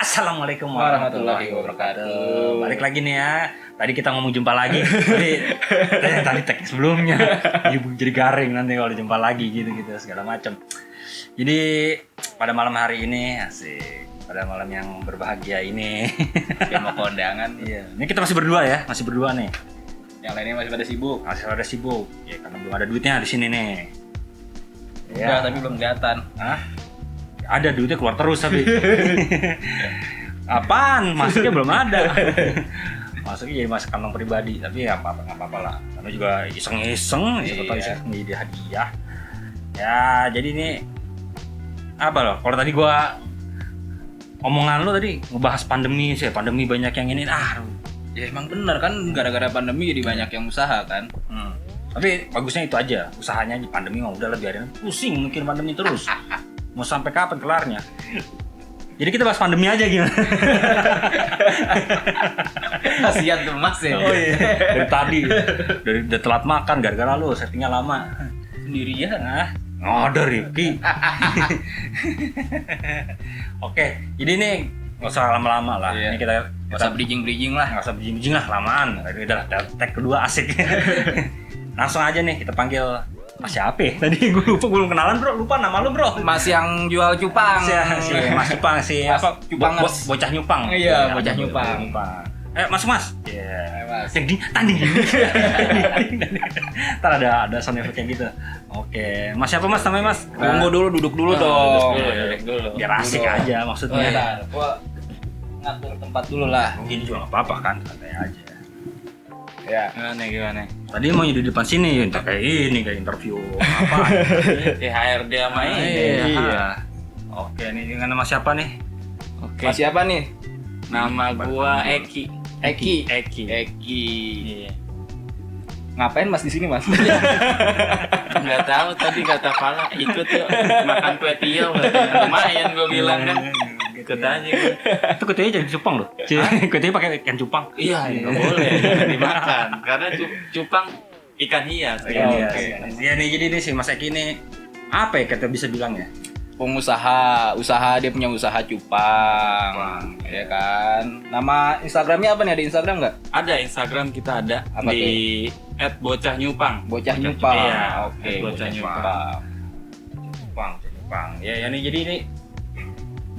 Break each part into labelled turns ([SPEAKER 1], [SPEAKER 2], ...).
[SPEAKER 1] Assalamualaikum warahmatullahi wabarakatuh. Balik lagi nih ya. Tadi kita ngomong jumpa lagi. Tadi tag sebelumnya. Jadi garing nanti kalau jumpa lagi gitu-gitu segala macam. Jadi pada malam hari ini asik. Pada malam yang berbahagia ini.
[SPEAKER 2] Yang mau kondangan.
[SPEAKER 1] Iya. Ini kita masih berdua ya, masih berdua nih.
[SPEAKER 2] Yang lainnya masih pada sibuk.
[SPEAKER 1] Masih pada sibuk. Ya karena belum ada duitnya di sini nih.
[SPEAKER 2] Udah, tapi belum kelihatan.
[SPEAKER 1] Hah? Ada duitnya keluar terus tapi. Apaan? Masuknya belum ada. Masuknya jadi masuk kantong pribadi, tapi ya apa-apa lah. Karena juga iseng-iseng, siapa tahu iseng jadi hadiah. Ya, jadi ini apa loh? Kalau tadi gua omongan lu tadi ngebahas pandemi sih, pandemi banyak yang ini.
[SPEAKER 2] Ya emang bener kan, gara-gara pandemi jadi banyak yang usaha kan.
[SPEAKER 1] Tapi bagusnya itu aja, usahanya di pandemi mah udah biarin. Pusing mungkin pandemi terus. Mau sampai kapan kelarnya? Jadi kita bahas pandemi aja gimana?
[SPEAKER 2] Kasihan tuh Mas ya.
[SPEAKER 1] Oh iya. Dari tadi udah telat makan gara-gara lu settingnya lama.
[SPEAKER 2] Sendirian.
[SPEAKER 1] Ada Rifki. Oke, jadi nih nggak usah lama-lama lah.
[SPEAKER 2] Iya.
[SPEAKER 1] Ini kita
[SPEAKER 2] Nggak usah bridging lah.
[SPEAKER 1] nggak usah bridging lah, lamaan. Udah tag kedua asik. Langsung aja nih kita panggil Mas siapa ya? Tadi gue lupa, belum kenalan bro, lupa nama lu bro.
[SPEAKER 2] Mas yang jual cupang.
[SPEAKER 1] Si Mas Cupang, si
[SPEAKER 2] Mas
[SPEAKER 1] apa?
[SPEAKER 2] Cupangan.
[SPEAKER 1] Bocah nyupang.
[SPEAKER 2] Iya, bocah nyupang.
[SPEAKER 1] Mas. Iya.
[SPEAKER 2] Mas.
[SPEAKER 1] Yang tanding. Ntar ada sound effect kayak gitu. Oke, Mas siapa Mas namanya Mas?
[SPEAKER 2] Tunggu dulu, duduk dulu dong.
[SPEAKER 1] Duduk dulu. Biar asik aja maksudnya.
[SPEAKER 2] Bentar, gua ngatur tempat dulu lah.
[SPEAKER 1] Mungkin juga nggak apa-apa kan, santai aja.
[SPEAKER 2] Ya.
[SPEAKER 3] Gimana?
[SPEAKER 1] Tadi mau di depan sini, entah kayak ini, kayak interview apa.
[SPEAKER 3] HRD sama ini.
[SPEAKER 1] Iya. Oke, ini dengan nama siapa nih?
[SPEAKER 3] Oke.
[SPEAKER 2] Mas siapa nih?
[SPEAKER 3] Nama gua Eki.
[SPEAKER 2] Eki.
[SPEAKER 3] Iya.
[SPEAKER 2] Ngapain Mas di sini Mas?
[SPEAKER 3] Enggak tahu tadi kata Fala ikut yuk makan kue tiaw. Lumayan gua bilang kan. Ikut aja gua.
[SPEAKER 1] Itu kuenya jadi cupang loh. Kuenya pakai ikan cupang.
[SPEAKER 3] Iya, enggak boleh dimakan karena cupang ikan hias.
[SPEAKER 1] Iya. Iya nih, jadi nih si Mas Eki ini apa ya kita bisa bilang ya?
[SPEAKER 2] Usaha dia punya usaha cupang, ya kan. Nama Instagramnya apa nih? Ada Instagram nggak?
[SPEAKER 3] Ada Instagram kita ada
[SPEAKER 2] Apa
[SPEAKER 3] di @bocahnyupang.
[SPEAKER 2] Bocah nyupang.
[SPEAKER 3] Iya,
[SPEAKER 2] Oke,
[SPEAKER 3] Bocah
[SPEAKER 1] Nyupang. Ya nih jadi ini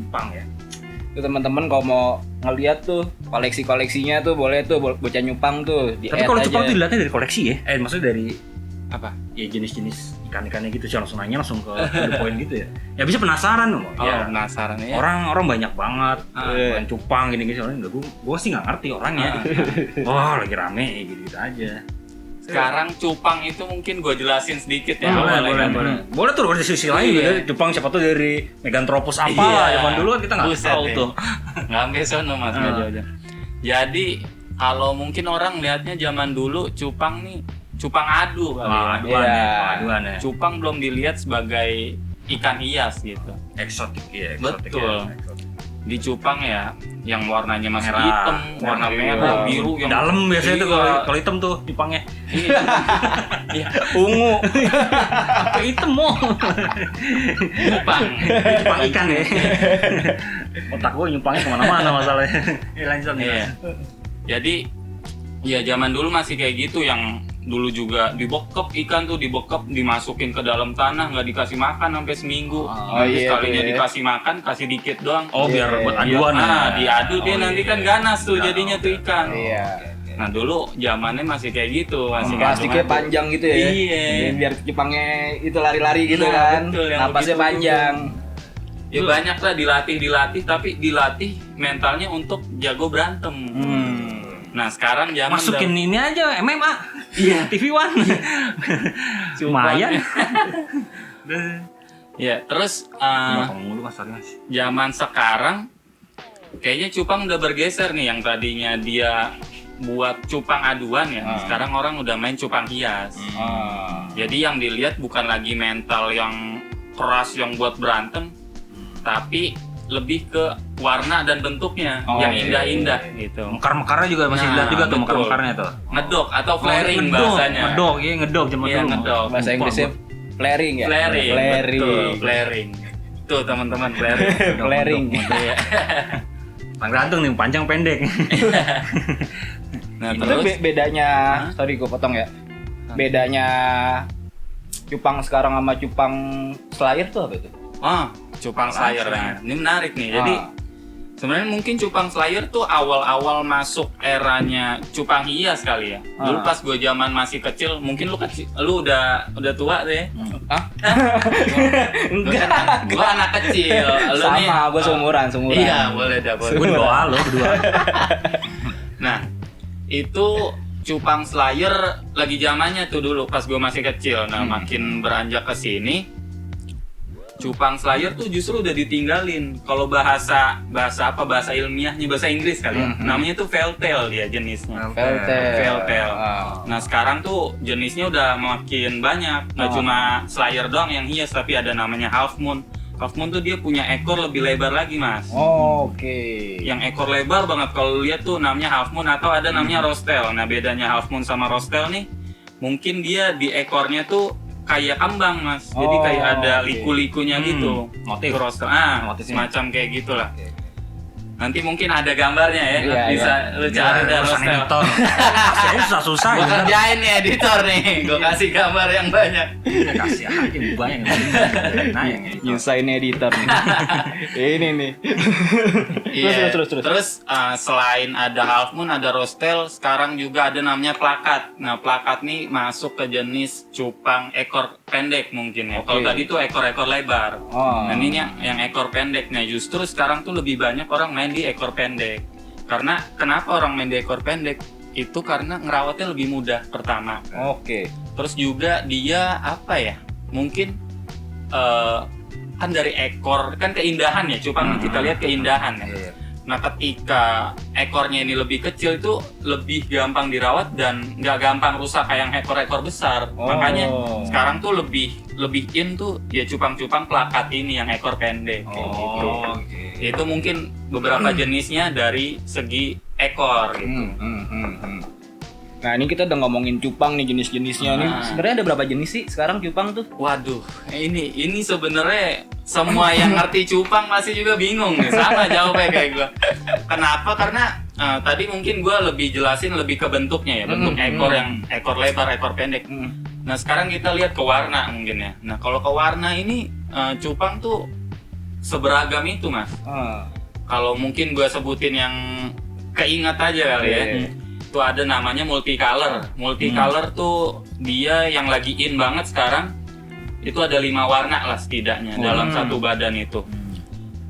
[SPEAKER 1] nyupang ya.
[SPEAKER 2] Tuh teman-teman kalau mau ngeliat tuh koleksinya tuh boleh tuh Bocah Nyupang tuh di
[SPEAKER 1] Tapi
[SPEAKER 2] add
[SPEAKER 1] kalau
[SPEAKER 2] aja.
[SPEAKER 1] cupang tuh dilihatnya dari koleksi ya? Maksudnya dari
[SPEAKER 3] Apa?
[SPEAKER 1] ya jenis-jenis ikan-ikannya gitu sih, langsung nanya langsung ke the point gitu ya. Ya bisa penasaran loh.
[SPEAKER 3] Oh,
[SPEAKER 1] Ya.
[SPEAKER 3] penasaran ya.
[SPEAKER 1] Orang banyak banget main cupang gini-gini soalnya gue sih nggak ngerti orangnya. Wah lagi rame gitu aja.
[SPEAKER 3] Sekarang cupang itu mungkin gue jelasin sedikit ya.
[SPEAKER 1] Boleh tuh dari sisi lain
[SPEAKER 3] Iya.
[SPEAKER 1] gitu. Cupang siapa tuh dari Meganthropus apa
[SPEAKER 3] Iya.
[SPEAKER 1] lah zaman dulu kan kita nggak
[SPEAKER 3] Buset
[SPEAKER 1] tahu
[SPEAKER 3] deh.
[SPEAKER 1] tuh.
[SPEAKER 3] Nggak sampai sono Mas, nggak jauh-jauh. Jadi kalau mungkin orang lihatnya zaman dulu cupang nih cupang adu kali ya.
[SPEAKER 1] Aduan ya.
[SPEAKER 3] Cupang belum dilihat sebagai ikan hias gitu.
[SPEAKER 1] Eksotik ya.
[SPEAKER 3] Betul. Di cupang ya yang warnanya masih
[SPEAKER 1] Merah.
[SPEAKER 3] hitam, warna merah, biru yang
[SPEAKER 1] dalam biasanya tuh
[SPEAKER 3] Iya.
[SPEAKER 1] kalau hitam tuh cupangnya.
[SPEAKER 3] Iya,
[SPEAKER 1] Ungu. Apa hitam mau?
[SPEAKER 3] cupang.
[SPEAKER 1] Cupang ikan ya. Otak gue nyupangnya kemana-mana masalahnya. Lanjut nih.
[SPEAKER 3] Iya. Jadi ya zaman dulu masih kayak gitu, yang dulu juga dibekep ikan tuh, dibekep dimasukin ke dalam tanah, nggak dikasih makan sampai seminggu. Nanti
[SPEAKER 2] iya,
[SPEAKER 3] sekalinya
[SPEAKER 2] iya.
[SPEAKER 3] dikasih makan kasih dikit doang.
[SPEAKER 1] Oh biar buat aduan
[SPEAKER 3] Nah, diadu dia nanti kan ganas tuh
[SPEAKER 1] Iya,
[SPEAKER 3] jadinya tuh ikan.
[SPEAKER 2] Iya.
[SPEAKER 3] Nah dulu zamannya masih kayak gitu, masih
[SPEAKER 2] Plastiknya
[SPEAKER 3] ngadu-ngadu.
[SPEAKER 2] panjang gitu ya.
[SPEAKER 3] Iya.
[SPEAKER 2] Biar cupangnya itu lari-lari gitu
[SPEAKER 3] Nah,
[SPEAKER 2] kan.
[SPEAKER 3] betul, yang
[SPEAKER 2] Napasnya
[SPEAKER 3] begitu.
[SPEAKER 2] panjang.
[SPEAKER 3] Ya banyak lah dilatih, tapi dilatih mentalnya untuk jago berantem. Nah sekarang zaman
[SPEAKER 1] Masukin ini aja MMA.
[SPEAKER 3] Iya.
[SPEAKER 1] TV One. Lumayan.
[SPEAKER 3] Ya terus
[SPEAKER 1] Ngomong dulu Mas, sorry Mas.
[SPEAKER 3] zaman sekarang kayaknya cupang udah bergeser nih, yang tadinya dia buat cupang aduan ya. Sekarang orang udah main cupang hias. Jadi yang dilihat bukan lagi mental yang keras yang buat berantem, tapi lebih ke warna dan bentuknya yang indah-indah gitu.
[SPEAKER 1] Mekar-mekarnya juga masih dilihat juga tuh,
[SPEAKER 3] betul.
[SPEAKER 1] mekar-mekarnya tuh.
[SPEAKER 3] Ngedok atau flaring bahasanya.
[SPEAKER 1] Ngedok, iya ngedok zaman
[SPEAKER 3] Iya,
[SPEAKER 1] dulu.
[SPEAKER 3] ngedok.
[SPEAKER 2] Bahasa Inggrisnya flaring ya.
[SPEAKER 3] Flaring, betul, flaring. Tuh teman-teman flaring.
[SPEAKER 2] Flaring.
[SPEAKER 3] Iya.
[SPEAKER 1] Tergantung nih panjang pendek.
[SPEAKER 3] Nah,
[SPEAKER 2] Itu
[SPEAKER 3] terus
[SPEAKER 2] bedanya, sorry gue potong ya. Bedanya cupang sekarang sama cupang Slayer tuh apa itu?
[SPEAKER 3] cupang Slayer ya. Ini menarik nih. Jadi sebenarnya mungkin cupang Slayer tuh awal-awal masuk eranya cupang hias kali ya. Dulu pas gue zaman masih kecil, mungkin lu udah tua deh.
[SPEAKER 2] Enggak.
[SPEAKER 3] Gue anak kecil. Lu nih,
[SPEAKER 2] Sama, gue seumuran.
[SPEAKER 3] Iya, boleh dah, boleh.
[SPEAKER 1] Gue di bawah lo berdua.
[SPEAKER 3] Nah, itu cupang Slayer lagi zamannya tuh dulu pas gue masih kecil. Nah, makin beranjak ke sini, cupang Slayer tuh justru udah ditinggalin. Kalau bahasa ilmiahnya bahasa Inggris kali ya. Namanya tuh Veltail dia jenisnya. Veltail. Nah, sekarang tuh jenisnya udah makin banyak. Nggak cuma Slayer doang yang hias, tapi ada namanya Half Moon. Half Moon tuh dia punya ekor lebih lebar lagi, Mas.
[SPEAKER 2] Oke.
[SPEAKER 3] Yang ekor lebar banget, kalau lihat tuh namanya Half Moon atau ada namanya Rostel. Nah, bedanya Half Moon sama Rostel nih, mungkin dia di ekornya tuh kayak kambang, Mas. Jadi kayak ada liku-likunya gitu.
[SPEAKER 1] Motif.
[SPEAKER 3] Rostel.
[SPEAKER 1] Motifnya.
[SPEAKER 3] Semacam kayak gitulah. Nanti mungkin ada gambarnya ya.
[SPEAKER 2] Iya,
[SPEAKER 3] Bisa lu cari dah
[SPEAKER 1] Urusan
[SPEAKER 3] Rostel.
[SPEAKER 1] editor. Saya susah-susah
[SPEAKER 3] Gua
[SPEAKER 1] gitu.
[SPEAKER 3] kerjain nih editor nih. Gua kasih gambar yang banyak.
[SPEAKER 1] Ya, kasih aja banyak. Nah, yang editor.
[SPEAKER 2] Nyusahin editor nih. Ini nih.
[SPEAKER 3] Iya.
[SPEAKER 2] Terus.
[SPEAKER 3] Terus selain ada Half Moon, ada Rostel, sekarang juga ada namanya plakat. Nah, plakat nih masuk ke jenis cupang ekor pendek mungkin ya. Kalau tadi tuh ekor-ekor lebar. Nah, ini yang ekor pendek. Nah, justru sekarang tuh lebih banyak orang main di ekor pendek. Karena kenapa orang main di ekor pendek? Itu karena ngerawatnya lebih mudah pertama.
[SPEAKER 2] Oke.
[SPEAKER 3] Terus juga dia apa ya? Mungkin kan dari ekor kan keindahan ya, cupang kita lihat keindahan ya. Nah, ketika ekornya ini lebih kecil itu lebih gampang dirawat dan nggak gampang rusak kayak yang ekor-ekor besar. Makanya sekarang tuh lebih in tuh ya cupang-cupang plakat ini yang ekor pendek kayak gitu. Itu mungkin beberapa jenisnya dari segi ekor gitu.
[SPEAKER 2] Nah, ini kita udah ngomongin cupang nih, jenis-jenisnya nih. Sebenarnya ada berapa jenis sih sekarang cupang tuh?
[SPEAKER 3] Waduh, ini sebenarnya semua yang ngerti cupang masih juga bingung nih, sama jawabnya kayak gue. Kenapa? Karena tadi mungkin gue lebih jelasin lebih ke bentuknya ya, bentuk ekor yang ekor lebar, ekor pendek. Nah, sekarang kita lihat ke warna mungkin ya. Nah, kalau ke warna ini cupang tuh seberagam itu, Mas. Kalau mungkin gue sebutin yang keinget aja kali ya. Itu ada namanya multicolor. Multicolor tuh dia yang lagi in banget sekarang. Itu ada 5 warna lah setidaknya dalam satu badan itu.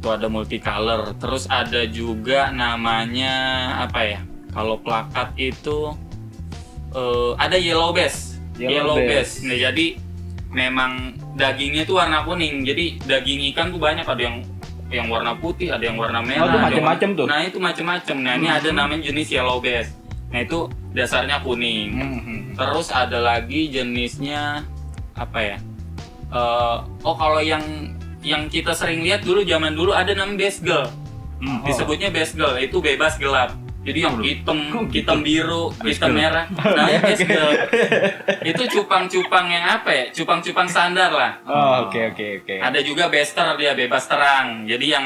[SPEAKER 3] Itu ada multicolor. Terus ada juga namanya apa ya? Kalau plakat itu ada yellow base. Yellow base. Nah, jadi memang dagingnya tuh warna kuning. Jadi daging ikan tuh banyak, ada yang warna putih, ada yang warna merah.
[SPEAKER 2] Itu macam-macam tuh.
[SPEAKER 3] Nah, itu macam-macam. Nah, ini ada namanya jenis yellow base. Nah, itu dasarnya kuning. Terus ada lagi jenisnya apa ya? Kalau yang kita sering lihat dulu zaman dulu ada namanya basegel. Disebutnya basegel, itu bebas gelap. Jadi yang hitam biru, hitam merah. Nah, basegel. Itu cupang-cupang yang apa ya? Cupang-cupang standar lah.
[SPEAKER 2] Oke.
[SPEAKER 3] Ada juga bester, dia bebas terang. Jadi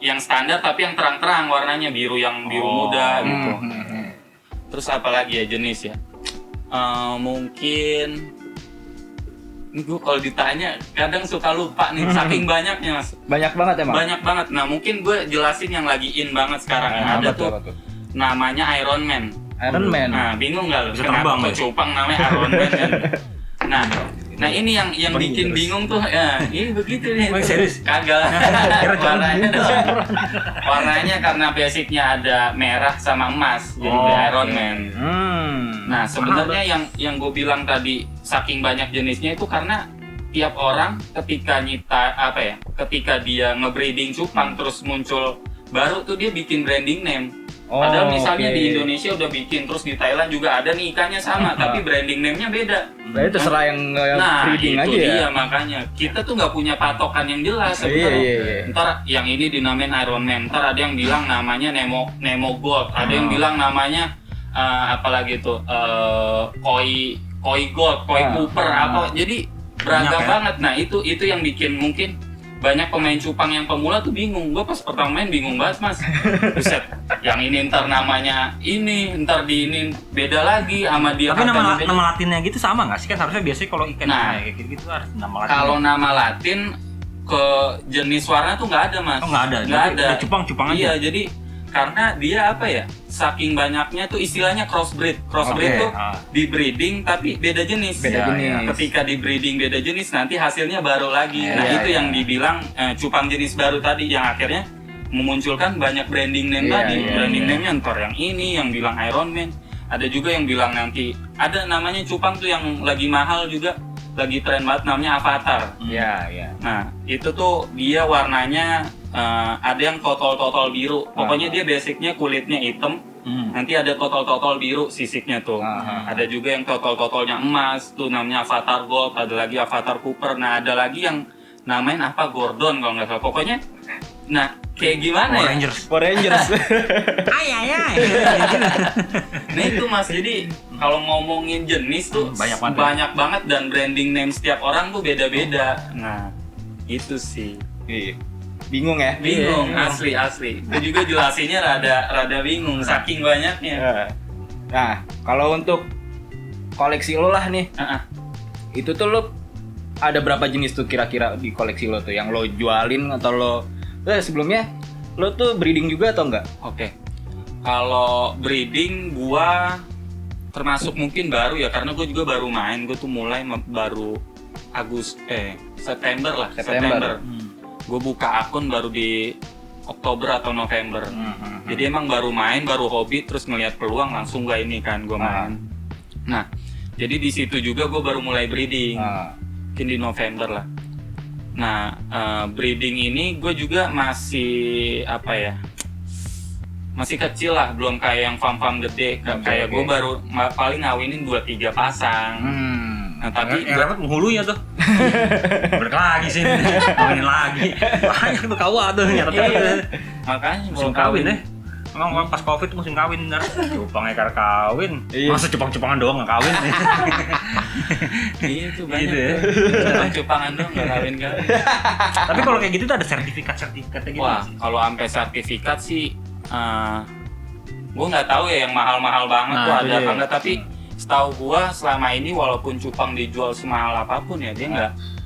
[SPEAKER 3] yang standar tapi yang terang-terang warnanya, biru yang biru muda gitu. Terus apa lagi ya jenis ya? Mungkin gue kalau ditanya kadang suka lupa nih, saking banyaknya, Mas.
[SPEAKER 2] Banyak banget emang.
[SPEAKER 3] Banyak banget. Nah, mungkin gue jelasin yang lagi in banget sekarang. Ada tuh namanya Iron Man.
[SPEAKER 2] Iron Man.
[SPEAKER 3] Nah, bingung nggak lu?
[SPEAKER 1] Bisa
[SPEAKER 3] Kenapa
[SPEAKER 1] terbang,
[SPEAKER 3] kok
[SPEAKER 1] ya?
[SPEAKER 3] cupang namanya Iron Man kan? Nah ini yang bikin bingung tuh, ya ini begitu nih.
[SPEAKER 1] Emang serius?
[SPEAKER 3] Kagak. Warnanya karena basicnya ada merah sama emas, jadi kayak Iron Man. Nah, sebenarnya yang gue bilang tadi saking banyak jenisnya itu karena tiap orang ketika ketika dia ngebreeding cupang terus muncul baru tuh dia bikin branding name.
[SPEAKER 2] Oh,
[SPEAKER 3] Padahal misalnya
[SPEAKER 2] oke.
[SPEAKER 3] di Indonesia udah bikin, terus di Thailand juga ada nih ikannya sama, tapi branding name-nya beda.
[SPEAKER 2] Berarti terserah yang
[SPEAKER 3] Nah,
[SPEAKER 2] breeding
[SPEAKER 3] itu
[SPEAKER 2] aja ya.
[SPEAKER 3] dia makanya. Kita tuh nggak punya patokan yang jelas
[SPEAKER 2] Iya,
[SPEAKER 3] sebenarnya.
[SPEAKER 2] iya.
[SPEAKER 3] Ntar yang ini dinamain Iron Man, ntar ada yang bilang namanya Nemo Gold, ada yang bilang namanya apalagi tuh Koi Gold, Koi Cooper apa. Jadi beragam
[SPEAKER 1] Banyak ya?
[SPEAKER 3] banget. Nah, itu yang bikin mungkin banyak pemain cupang yang pemula tuh bingung. Gue pas pertama main bingung banget, Mas. Buset, yang ini ntar namanya ini, ntar di ini beda lagi sama dia.
[SPEAKER 1] Tapi
[SPEAKER 3] katanya beda.
[SPEAKER 1] nama latinnya gitu sama nggak sih? Kan harusnya biasanya kalau ikan
[SPEAKER 3] Nah,
[SPEAKER 1] kayak gitu harus nama latin.
[SPEAKER 3] Kalau nama Latin ke jenis warna tuh nggak ada, Mas.
[SPEAKER 1] Oh, nggak ada.
[SPEAKER 3] Nggak
[SPEAKER 1] Jadi
[SPEAKER 3] ada.
[SPEAKER 1] udah cupang-cupang aja.
[SPEAKER 3] Iya, jadi karena dia apa ya? Saking banyaknya tuh istilahnya crossbreed. Crossbreed
[SPEAKER 2] Oke.
[SPEAKER 3] tuh di breeding tapi beda jenis.
[SPEAKER 2] Beda jenis.
[SPEAKER 3] Ketika di breeding beda jenis nanti hasilnya baru lagi.
[SPEAKER 2] Iya,
[SPEAKER 3] Nah,
[SPEAKER 2] iya,
[SPEAKER 3] itu
[SPEAKER 2] iya.
[SPEAKER 3] yang dibilang cupang jenis baru tadi yang akhirnya memunculkan banyak branding name
[SPEAKER 2] Iya,
[SPEAKER 3] tadi.
[SPEAKER 2] iya,
[SPEAKER 3] Branding
[SPEAKER 2] iya.
[SPEAKER 3] name-nya ntar yang ini yang bilang Iron Man. Ada juga yang bilang nanti ada namanya cupang tuh yang lagi mahal juga, lagi tren banget namanya Avatar.
[SPEAKER 2] Iya, iya.
[SPEAKER 3] Nah, itu tuh dia warnanya ada yang totol-totol biru. Pokoknya dia basicnya kulitnya hitam. Nanti ada totol-totol biru sisiknya tuh. Ada juga yang totol-totolnya emas tuh namanya Avatar Gold. Ada lagi Avatar Cooper. Nah, ada lagi yang namain apa Gordon kalau nggak salah. Pokoknya, nah kayak gimana
[SPEAKER 1] Power
[SPEAKER 3] ya?
[SPEAKER 1] Rangers.
[SPEAKER 2] Power Rangers.
[SPEAKER 1] Ay.
[SPEAKER 3] Nah itu Mas, jadi kalau ngomongin jenis tuh
[SPEAKER 1] Banyak
[SPEAKER 3] banget dan branding name setiap orang tuh beda-beda. Nah, itu sih.
[SPEAKER 2] Iya. Bingung ya?
[SPEAKER 3] Bingung,
[SPEAKER 1] Iya.
[SPEAKER 3] asli. Itu juga jelasinnya rada bingung, saking banyaknya.
[SPEAKER 2] Iya. Nah, kalau untuk koleksi lo lah nih,
[SPEAKER 3] Heeh.
[SPEAKER 2] itu tuh lo ada berapa jenis tuh kira-kira di koleksi lo tuh yang lo jualin atau lo sebelumnya lo tuh breeding juga atau enggak?
[SPEAKER 3] Oke. Kalau breeding gua termasuk mungkin baru ya, karena gua juga baru main. Gua tuh mulai baru September lah.
[SPEAKER 2] September.
[SPEAKER 3] Gue buka akun baru di Oktober atau November. Jadi emang baru main, baru hobi, terus ngelihat peluang langsung gue ini kan gue main. Nah, jadi di situ juga gue baru mulai breeding, mungkin di November lah. Nah, breeding ini gue juga masih apa ya? Masih kecil lah, belum kayak yang farm gede. Kayak gue baru paling ngawinin 2-3 pasang. Nah, tapi
[SPEAKER 1] yang repot penghulunya tuh. Balik lagi sih. Kawinin lagi. Banyak tuh kawa tuh nyata-nyata.
[SPEAKER 3] Iya. Makanya
[SPEAKER 1] Musim kawin ya. Emang pas Covid tuh musim kawin bener. Cupang ekar kawin.
[SPEAKER 2] Iya.
[SPEAKER 1] Masa cupang-cupangan doang nggak kawin?
[SPEAKER 3] iya tuh banyak
[SPEAKER 1] Gitu ya.
[SPEAKER 3] tuh. Cupangan dong nggak kawin-kawin.
[SPEAKER 1] Tapi kalau kayak gitu tuh ada sertifikatnya gitu.
[SPEAKER 3] Wah, kalau sampai sertifikat sih, gue nggak tahu ya yang mahal-mahal banget
[SPEAKER 1] Nah,
[SPEAKER 3] tuh ada
[SPEAKER 1] iya.
[SPEAKER 3] apa enggak. Tapi setahu gue selama ini walaupun cupang dijual semahal apapun ya dia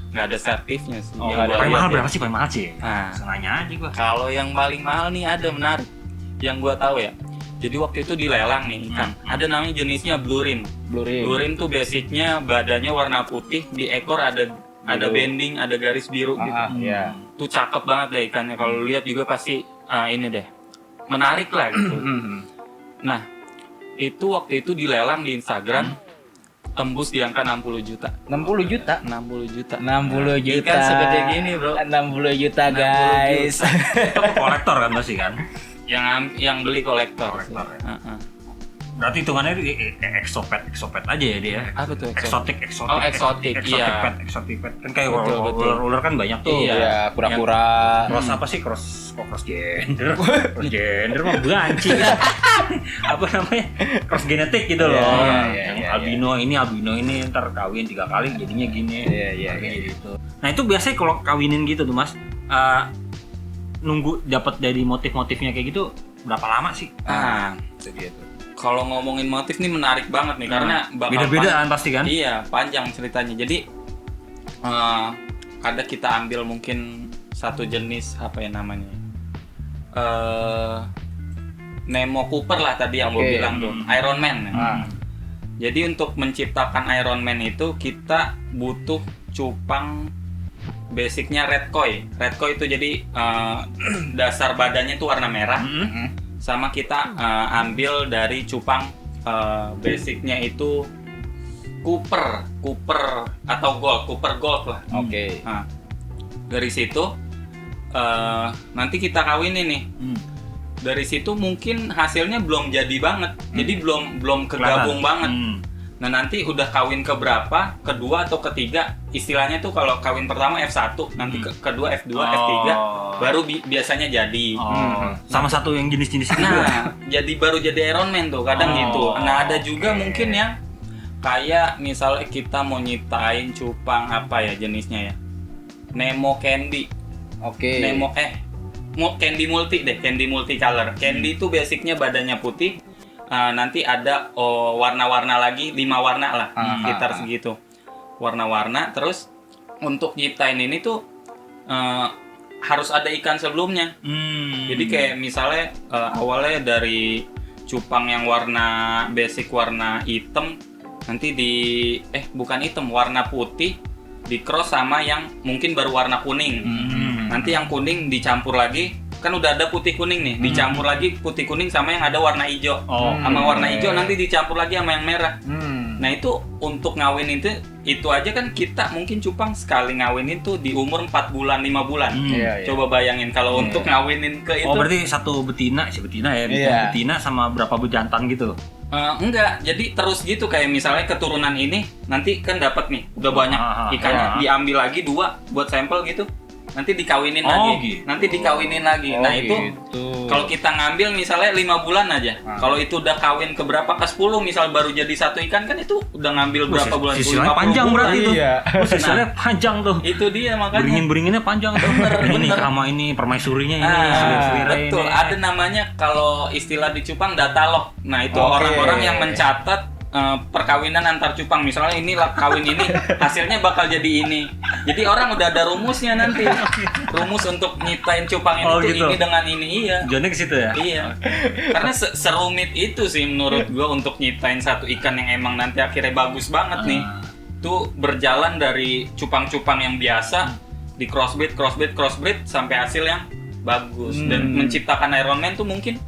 [SPEAKER 3] nggak ada sertifnya sih.
[SPEAKER 2] Oh,
[SPEAKER 3] Yang
[SPEAKER 2] nggak ada.
[SPEAKER 3] gua
[SPEAKER 1] Paling
[SPEAKER 3] lihat
[SPEAKER 1] mahal
[SPEAKER 3] ya.
[SPEAKER 1] berapa sih? Paling mahal sih.
[SPEAKER 3] Nah,
[SPEAKER 1] Senanya aja gua.
[SPEAKER 3] kalau yang paling mahal nih ada menarik. Yang gue tahu ya. Jadi waktu itu dilelang nih ikan. Ada namanya jenisnya blue rim.
[SPEAKER 2] Blue rim.
[SPEAKER 3] Blue rim tuh basicnya badannya warna putih, di ekor ada bending, ada garis biru gitu.
[SPEAKER 2] Iya.
[SPEAKER 3] Tuh cakep banget deh ikannya. Kalau lu lihat juga pasti ini deh menarik lah gitu. Nah itu waktu itu dilelang di Instagram tembus di angka 60 juta.
[SPEAKER 2] 60 juta.
[SPEAKER 3] 60 juta.
[SPEAKER 2] 60 juta.
[SPEAKER 3] Ikan segede gini bro.
[SPEAKER 2] 60 juta
[SPEAKER 3] 60
[SPEAKER 2] guys.
[SPEAKER 1] Itu kolektor kan pasti kan?
[SPEAKER 3] Yang beli kolektor.
[SPEAKER 1] Kolektor ya.
[SPEAKER 3] Heeh.
[SPEAKER 1] Berarti hitungannya exopet aja ya dia.
[SPEAKER 3] Apa tuh?
[SPEAKER 1] Eksotik.
[SPEAKER 3] Oh, eksotik, iya.
[SPEAKER 1] Exotic pet. Kan kayak
[SPEAKER 3] Betul.
[SPEAKER 1] ular kan banyak tuh.
[SPEAKER 3] Iya.
[SPEAKER 2] Iya, pura-pura.
[SPEAKER 1] Cross apa sih? Cross gender. Cross gender mah banci. Apa namanya? Cross genetik gitu loh.
[SPEAKER 2] Iya,
[SPEAKER 1] Yang
[SPEAKER 2] iya,
[SPEAKER 1] albino ini ntar kawin 3 kali jadinya gini.
[SPEAKER 2] Iya,
[SPEAKER 1] Kayak
[SPEAKER 2] iya.
[SPEAKER 1] gitu. Nah, itu biasanya kalau kawinin gitu tuh, Mas, nunggu dapat dari motif-motifnya kayak gitu berapa lama sih?
[SPEAKER 3] Nah,
[SPEAKER 2] Itu dia tuh.
[SPEAKER 3] kalau ngomongin motif nih menarik banget nih karena bakal
[SPEAKER 1] beda-beda kan pasti kan?
[SPEAKER 3] Iya, panjang ceritanya. Jadi kadang kita ambil mungkin satu jenis apa ya namanya? Nemo Cooper lah tadi yang gue
[SPEAKER 2] Oke.
[SPEAKER 3] bilang tuh, Iron Man. Jadi untuk menciptakan Iron Man itu kita butuh cupang basicnya red koi. Red koi itu jadi dasar badannya itu warna merah. Sama kita ambil dari cupang basicnya itu Cooper atau Cooper Gold lah.
[SPEAKER 2] Oke.
[SPEAKER 3] Nah, dari situ nanti kita kawinin nih. Dari situ mungkin hasilnya belum jadi banget, jadi belum kegabung banget. Nah nanti udah kawin ke berapa, kedua atau ketiga, istilahnya tuh kalau kawin pertama F1, nanti kedua F2, F3, baru biasanya jadi.
[SPEAKER 1] Sama satu yang jenis-jenis itu.
[SPEAKER 3] Nah, baru jadi Iron Man tuh kadang gitu. Nah ada juga mungkin yang kayak misalnya kita mau nyiptain cupang apa ya jenisnya ya, Nemo Candy. Nemo Candy multi deh, Candy multicolor. Candy itu basicnya badannya putih. Nanti ada warna-warna lagi 5 warna lah, sekitar segitu warna-warna. Terus untuk nyiptain ini tuh harus ada ikan sebelumnya. Jadi kayak misalnya awalnya dari cupang yang warna basic warna hitam, nanti bukan hitam, warna putih di cross sama yang mungkin baru warna kuning. Nanti yang kuning dicampur lagi, kan udah ada putih kuning nih, dicampur lagi putih kuning sama yang ada warna hijau. Sama warna hijau nanti dicampur lagi sama yang merah. Nah itu untuk ngawinin itu aja kan kita mungkin cupang sekali ngawinin tuh di umur 4 bulan 5 bulan. Coba bayangin kalau untuk ngawinin ke itu.
[SPEAKER 1] Berarti satu betina ya, betina sama berapa bejantan gitu.
[SPEAKER 3] Enggak, jadi terus gitu kayak misalnya keturunan ini nanti kan dapat nih udah banyak ikannya, diambil lagi 2 buat sampel gitu. Nanti dikawinin lagi,
[SPEAKER 1] gitu.
[SPEAKER 3] Nanti dikawinin lagi. Nah itu kalau kita ngambil misalnya 5 bulan aja, kalau itu udah kawin ke berapa ke 10, misal baru jadi satu ikan kan itu udah ngambil berapa bulan?
[SPEAKER 1] Sisilnya panjang berarti itu. Sisilnya panjang tuh.
[SPEAKER 3] Itu dia makanya.
[SPEAKER 1] Beringin-beringinnya panjang tuh. Ini sama ini permaisurinya ini.
[SPEAKER 3] Betul. Ada namanya kalau istilah di cupang data log. Nah itu orang-orang yang mencatat perkawinan antar cupang, misalnya ini kawin ini hasilnya bakal jadi ini. Jadi orang udah ada rumusnya nanti. Rumus untuk nyiptain cupang ini gitu. Ini dengan ini
[SPEAKER 1] Johnnya ke situ ya?
[SPEAKER 3] Iya. Karena serumit itu sih menurut gua untuk nyiptain satu ikan yang emang nanti akhirnya bagus banget nih. Itu berjalan dari cupang-cupang yang biasa di crossbreed sampai hasil yang bagus. Dan menciptakan Iron Man tuh mungkin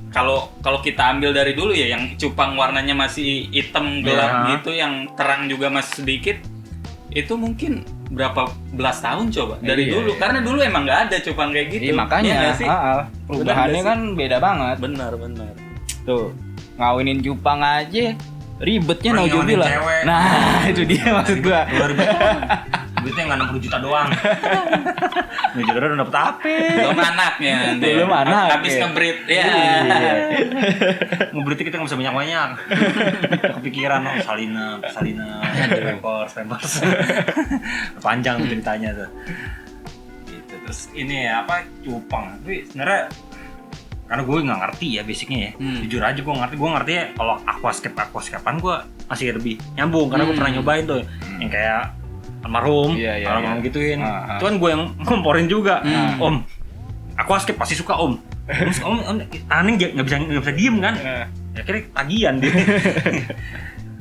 [SPEAKER 3] kalau kita ambil dari dulu ya, yang cupang warnanya masih hitam gelap gitu, yang terang juga masih sedikit, itu mungkin berapa belas tahun coba dari dulu. Karena dulu emang nggak ada cupang kayak gitu.
[SPEAKER 2] Makanya perubahannya kan beda banget.
[SPEAKER 3] Benar.
[SPEAKER 2] Tuh ngawinin cupang aja ribetnya naujubillah. Nah itu dia maksud gua.
[SPEAKER 1] Duitnya nggak 60 juta doang. 60 juta udah dapet apa?
[SPEAKER 3] Belum anaknya.
[SPEAKER 2] Belum anak.
[SPEAKER 3] Habis ngebreed.
[SPEAKER 1] Ngebreed kita nggak bisa banyak-banyak. Kepikiran salina, pampers. Panjang ceritanya tuh. Gitu. Terus ini apa cupang? Tapi sebenarnya karena gue nggak ngerti ya basicnya ya. Jujur aja gue ngerti ya kalau aquascape-an gue masih lebih nyambung karena gue pernah nyobain tuh yang kayak almarhum, orang gituin. Itu kan gue yang ngomporin juga. Om, aquascape pasti suka om. Om aneh nggak bisa diem kan? Akhirnya tagihan dia.